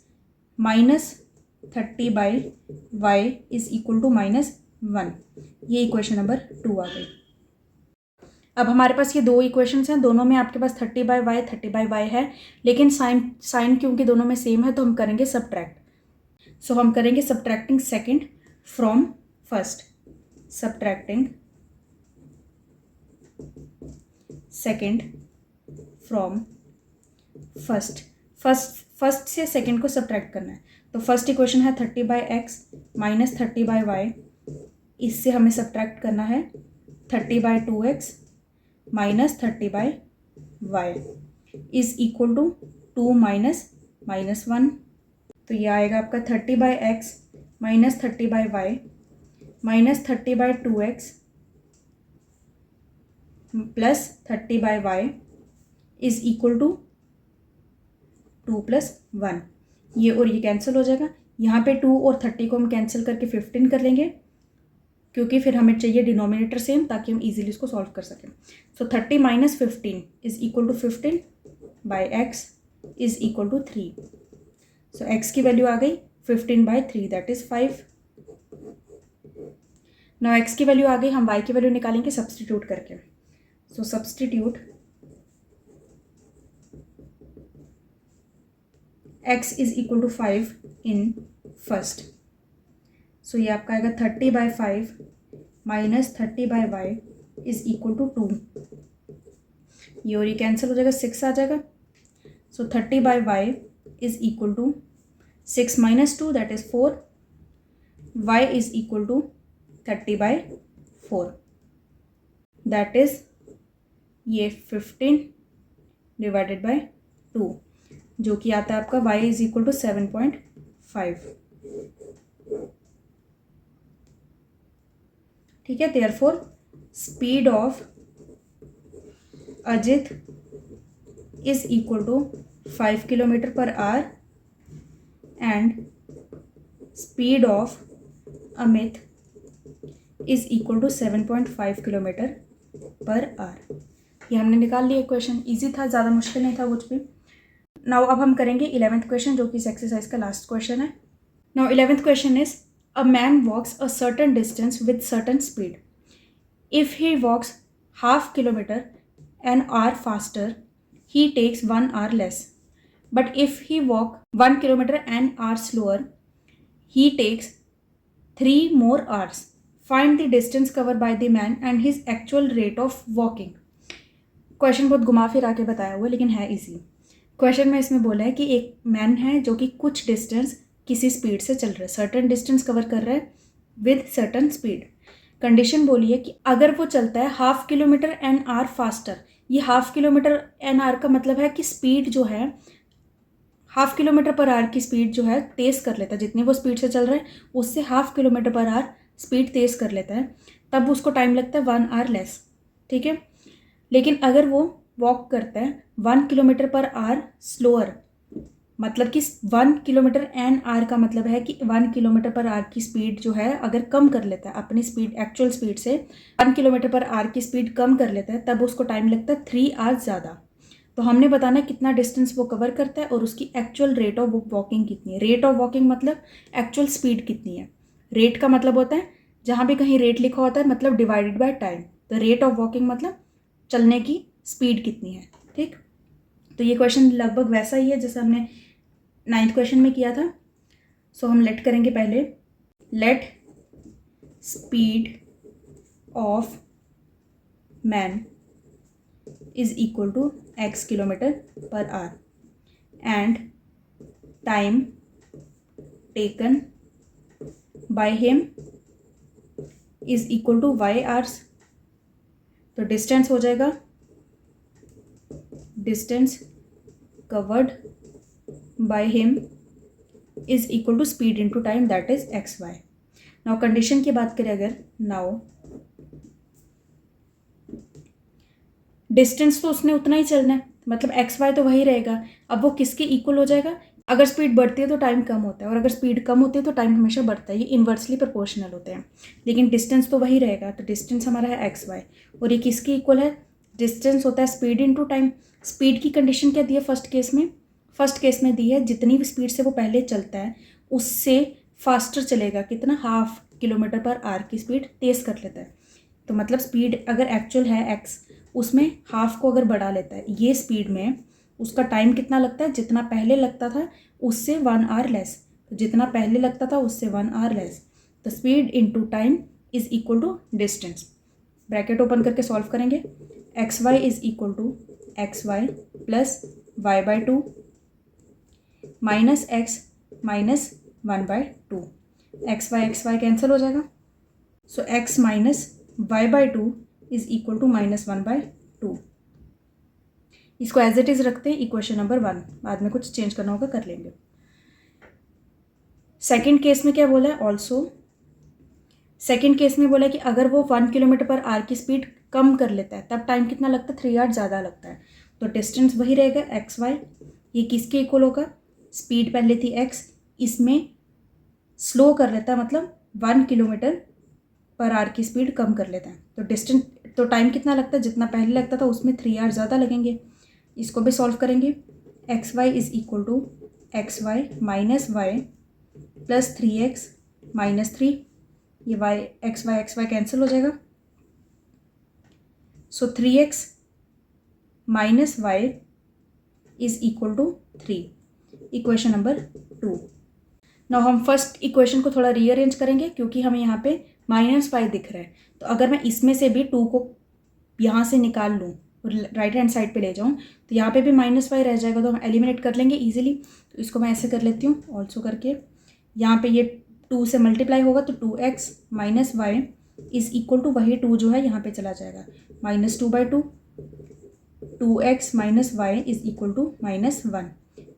minus 30/y is equal to -1। ये इक्वेशन नंबर 2 आ गई। अब हमारे पास ये 2 इक्वेशंस हैं, दोनों में आपके पास 30/y 30/y है, लेकिन साइन क्योंकि दोनों में सेम है तो हम करेंगे सब्ट्रैक्ट। सो हम करेंगे subtracting second from first, subtracting second from first से सेकेंड को सब्ट्रैक्ट करना है। तो फर्स्ट इक्वेशन है 30/x माइनस 30/y, इससे हमें सब्ट्रैक्ट करना है 30/2x minus 30/y is equal to 2 minus -1। तो ये आएगा आपका 30/x minus 30/y minus 30/2x plus 30/y is equal to 2 + 1। ये और ये कैंसिल हो जाएगा। यहाँ पे 2 और 30 को हम कैंसिल करके 15 कर लेंगे, क्योंकि फिर हमें चाहिए डिनोमिनेटर सेम ताकि हम इजीली इसको सॉल्व कर सकें। So 30 - 15 is equal to 15/x is equal to 3। So x की वैल्यू आ गई 15/3, दैट इज 5। नाउ x की वैल्यू आ गई, हम y की वैल्यू निकालेंगे सब्सटीट्यूट करके। So substitute x is equal to 5 in first. So ये आपका आएगा 30/5 minus 30/y is equal to 2। ये और ये कैंसिल हो जाएगा, 6 आ जाएगा। So 30/y is equal to 6 - 2 that is 4। y is equal to 30/4, that is ये 15 डिवाइडेड बाय 2, जो कि आता है आपका y इज इक्वल टू 7.5। ठीक है, therefore speed of Ajit is equal to 5 kilometre per hour and speed of Amit is equal to 7.5 kilometre per hour. ये हमने निकाल लिया इक्वेशन। इजी था, ज़्यादा मुश्किल नहीं था कुछ भी। नाउ अब हम करेंगे 11th क्वेश्चन, जो कि इस एक्सरसाइज का लास्ट क्वेश्चन है। Now 11th question is, a man walks a certain distance with certain speed. If he walks half kilometer an hour faster, he takes 1 hour less. But if he walk 1 kilometer an hour slower, he takes 3 more hours. Find the distance covered by the man and his actual rate of walking. Question बहुत घुमा फिरा के बताया हुआ है लेकिन है easy. Question में इसमें बोला है कि एक मैन है जो कि कुछ डिस्टेंस किसी स्पीड से चल रहा है, सर्टन डिस्टेंस कवर कर रहा है विद सर्टन स्पीड. कंडीशन बोली है कि अगर वो चलता है half kilometre an hour faster. ये हाफ किलोमीटर एन आवर का मतलब है कि स्पीड जो है हाफ किलोमीटर पर आवर की स्पीड जो है तेज़ कर लेता है. जितनी वो स्पीड से चल रहा है उससे half kilometre per hour speed तेज़ कर लेता है, तब उसको टाइम लगता है 1 hour लेस. ठीक है. लेकिन अगर वो वॉक करता है 1 किलोमीटर पर आवर स्लोअर, मतलब कि 1 किलोमीटर एन आवर का मतलब है कि 1 किलोमीटर पर आवर की स्पीड जो है अगर कम कर लेता है अपनी स्पीड एक्चुअल स्पीड से 1 किलोमीटर पर आवर की स्पीड कम कर लेता है, तब उसको टाइम लगता है 3 hours ज़्यादा. तो हमने बताना कितना डिस्टेंस वो कवर करता है और उसकी एक्चुअल रेट ऑफ वॉकिंग कितनी है. रेट ऑफ वॉकिंग मतलब एक्चुअल स्पीड कितनी है. रेट का मतलब होता है जहाँ भी कहीं रेट लिखा होता है मतलब डिवाइडेड बाय टाइम. तो रेट ऑफ वॉकिंग मतलब चलने की स्पीड कितनी है. ठीक. तो ये क्वेश्चन लगभग वैसा ही है जैसे हमने 9th क्वेश्चन में किया था. सो हम लेट करेंगे पहले. Let speed of man is equal to x kilometre per hour and time taken by him is equal to y hours. तो डिस्टेंस हो जाएगा distance covered by him is equal to speed into time that is xy. Now condition की बात करें अगर, now distance तो उसने उतना ही चलना है मतलब xy तो वही रहेगा. अब वो किसके इक्वल हो जाएगा. अगर स्पीड बढ़ती है तो टाइम कम होता है और अगर स्पीड कम होती है तो टाइम हमेशा बढ़ता है. ये इन्वर्सली प्रोपोर्शनल होते हैं. लेकिन डिस्टेंस तो वही रहेगा. तो डिस्टेंस हमारा है xy और ये किसके इक्वल है. डिस्टेंस होता है स्पीड इनटू टाइम. स्पीड की कंडीशन क्या दी है फर्स्ट केस में. फर्स्ट केस में दी है जितनी भी स्पीड से वो पहले चलता है उससे फास्टर चलेगा. कितना. हाफ किलोमीटर पर आवर की स्पीड तेज़ कर लेता है. तो मतलब स्पीड अगर एक्चुअल है x, उसमें हाफ को अगर बढ़ा लेता है ये स्पीड में, उसका टाइम कितना लगता है. जितना पहले लगता था उससे 1 hour लेस. तो जितना पहले लगता था उससे 1 hour लेस. तो speed into time is equal to distance. Bracket open करके सॉल्व करेंगे. xy is equal to xy plus y/2 minus x minus 1/2. xy cancel हो जाएगा. So x minus y/2 is equal to minus 1/2. इसको as it is रखते हैं equation number 1. बाद में कुछ चेंज करना होगा कर लेंगे. सेकेंड केस में क्या बोला है. ऑल्सो सेकेंड केस में बोला है कि अगर वो 1 किलोमीटर पर आवर की स्पीड कम कर लेता है तब टाइम कितना लगता है. 3 hours ज़्यादा लगता है. तो डिस्टेंस वही रहेगा xy. ये किसके इक्वल होगा. स्पीड पहले थी x, इसमें स्लो कर लेता है मतलब 1 किलोमीटर पर आवर की स्पीड कम कर लेता है. तो डिस्टेंस तो टाइम कितना लगता है. जितना पहले लगता था उसमें 3 hours ज़्यादा लगेंगे. इसको भी सॉल्व करेंगे. xy is equal to xy minus y plus 3x minus 3. ये xy कैंसिल हो जाएगा. So 3x minus y is equal to 3. Equation number 2. Now हम फर्स्ट इक्वेशन को थोड़ा रीअरेंज करेंगे क्योंकि हमें यहाँ पे -5 दिख रहा है. तो अगर मैं इसमें से भी 2 को यहाँ से निकाल लूँ और राइट हैंड साइड पे ले जाऊँ तो यहाँ पे भी -5 रह जाएगा. तो हम एलिमिनेट कर लेंगे इजीली. तो इसको मैं ऐसे कर लेती हूँ ऑल्सो करके. यहाँ पे ये 2 से मल्टीप्लाई होगा तो 2x minus y is equal to वही 2 जो है यहाँ पे चला जाएगा -2/2. 2x minus y is equal to -1.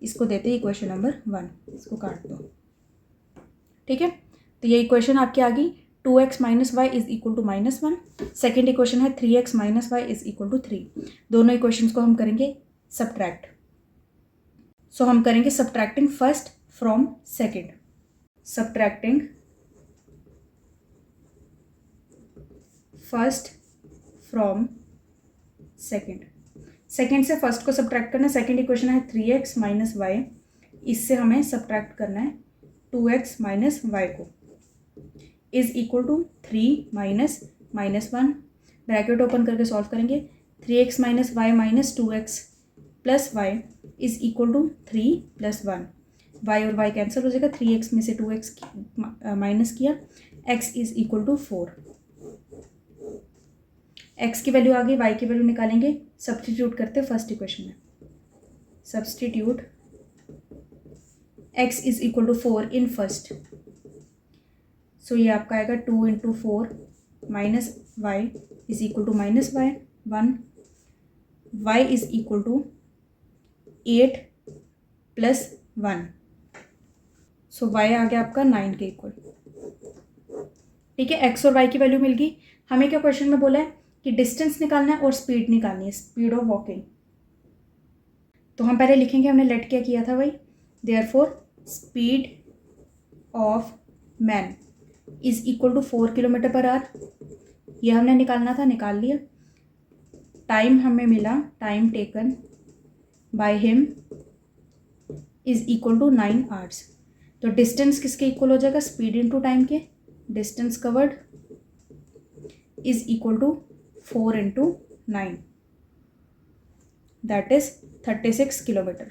इसको देते हैं इक्वेशन नंबर 1. इसको काट दो. ठीक है. तो ये इक्वेशन आपकी आ गई. 2x minus y is equal to -1. Second equation है 3x minus y is equal to 3. दोनों इक्वेशंस को हम करेंगे सब्ट्रैक्ट. सो हम करेंगे subtracting first from second. Subtracting first from second. Second से फर्स्ट को सब्ट्रैक्ट करना है. सेकेंड इक्वेशन है 3x माइनस वाई. इससे हमें सब्ट्रैक्ट करना है 2x माइनस वाई को is equal to 3 minus -1 bracket open करके सॉल्व करेंगे। 3x minus y minus 2x plus y is equal to 3 plus 1। Y और वाई कैंसिल हो जाएगा, 3x में से 2x माइनस किया, x is equal to 4। x की वैल्यू आ गई, y की वैल्यू निकालेंगे, सब्सटीट्यूट करते फर्स्ट इक्वेशन में। Substitute x is equal to 4 in first, so ये आपका आएगा 2 into 4 minus y is equal to minus y 1। y is equal to 8 plus 1, so y आ गया आपका 9 के इक्वल। ठीक है, x और y की वैल्यू मिल गई। हमें क्या क्वेश्चन में बोला है कि डिस्टेंस निकालना है और स्पीड निकालनी है, स्पीड ऑफ वॉकिंग। तो हम पहले लिखेंगे हमने लेट क्या किया था भाई, therefore speed of man is equal to 4 kilometre per hour. ये हमने निकालना था, निकाल लिया। टाइम हमें मिला, time taken by him is equal to 9 hours. तो डिस्टेंस किसके इक्वल हो जाएगा, स्पीड इनटू टाइम के। Distance covered is equal to 4 into 9, that is 36 kilometre.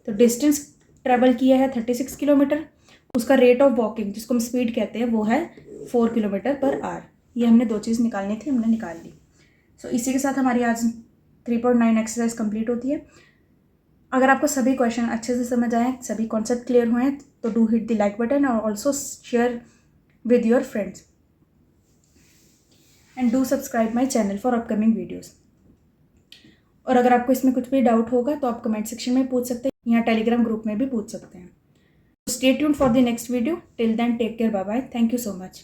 तो डिस्टेंस ट्रेवल किया है 36 किलोमीटर, उसका रेट ऑफ वॉकिंग जिसको हम स्पीड कहते हैं वो है 4 किलोमीटर पर आवर। ये हमने दो चीज़ निकालनी थी, हमने निकाल ली। सो इसी के साथ हमारी आज 3.9 एक्सरसाइज कंप्लीट होती है। अगर आपको सभी क्वेश्चन अच्छे से समझ आए, सभी कॉन्सेप्ट क्लियर हुए हैं, तो do hit the like button और also share with your friends and do subscribe my channel for upcoming videos। और अगर आपको इसमें कुछ भी डाउट होगा तो आप कमेंट सेक्शन में पूछ सकते हैं या टेलीग्राम ग्रुप में भी पूछ सकते हैं। Stay tuned for the next video. Till then take care, bye bye, thank you so much.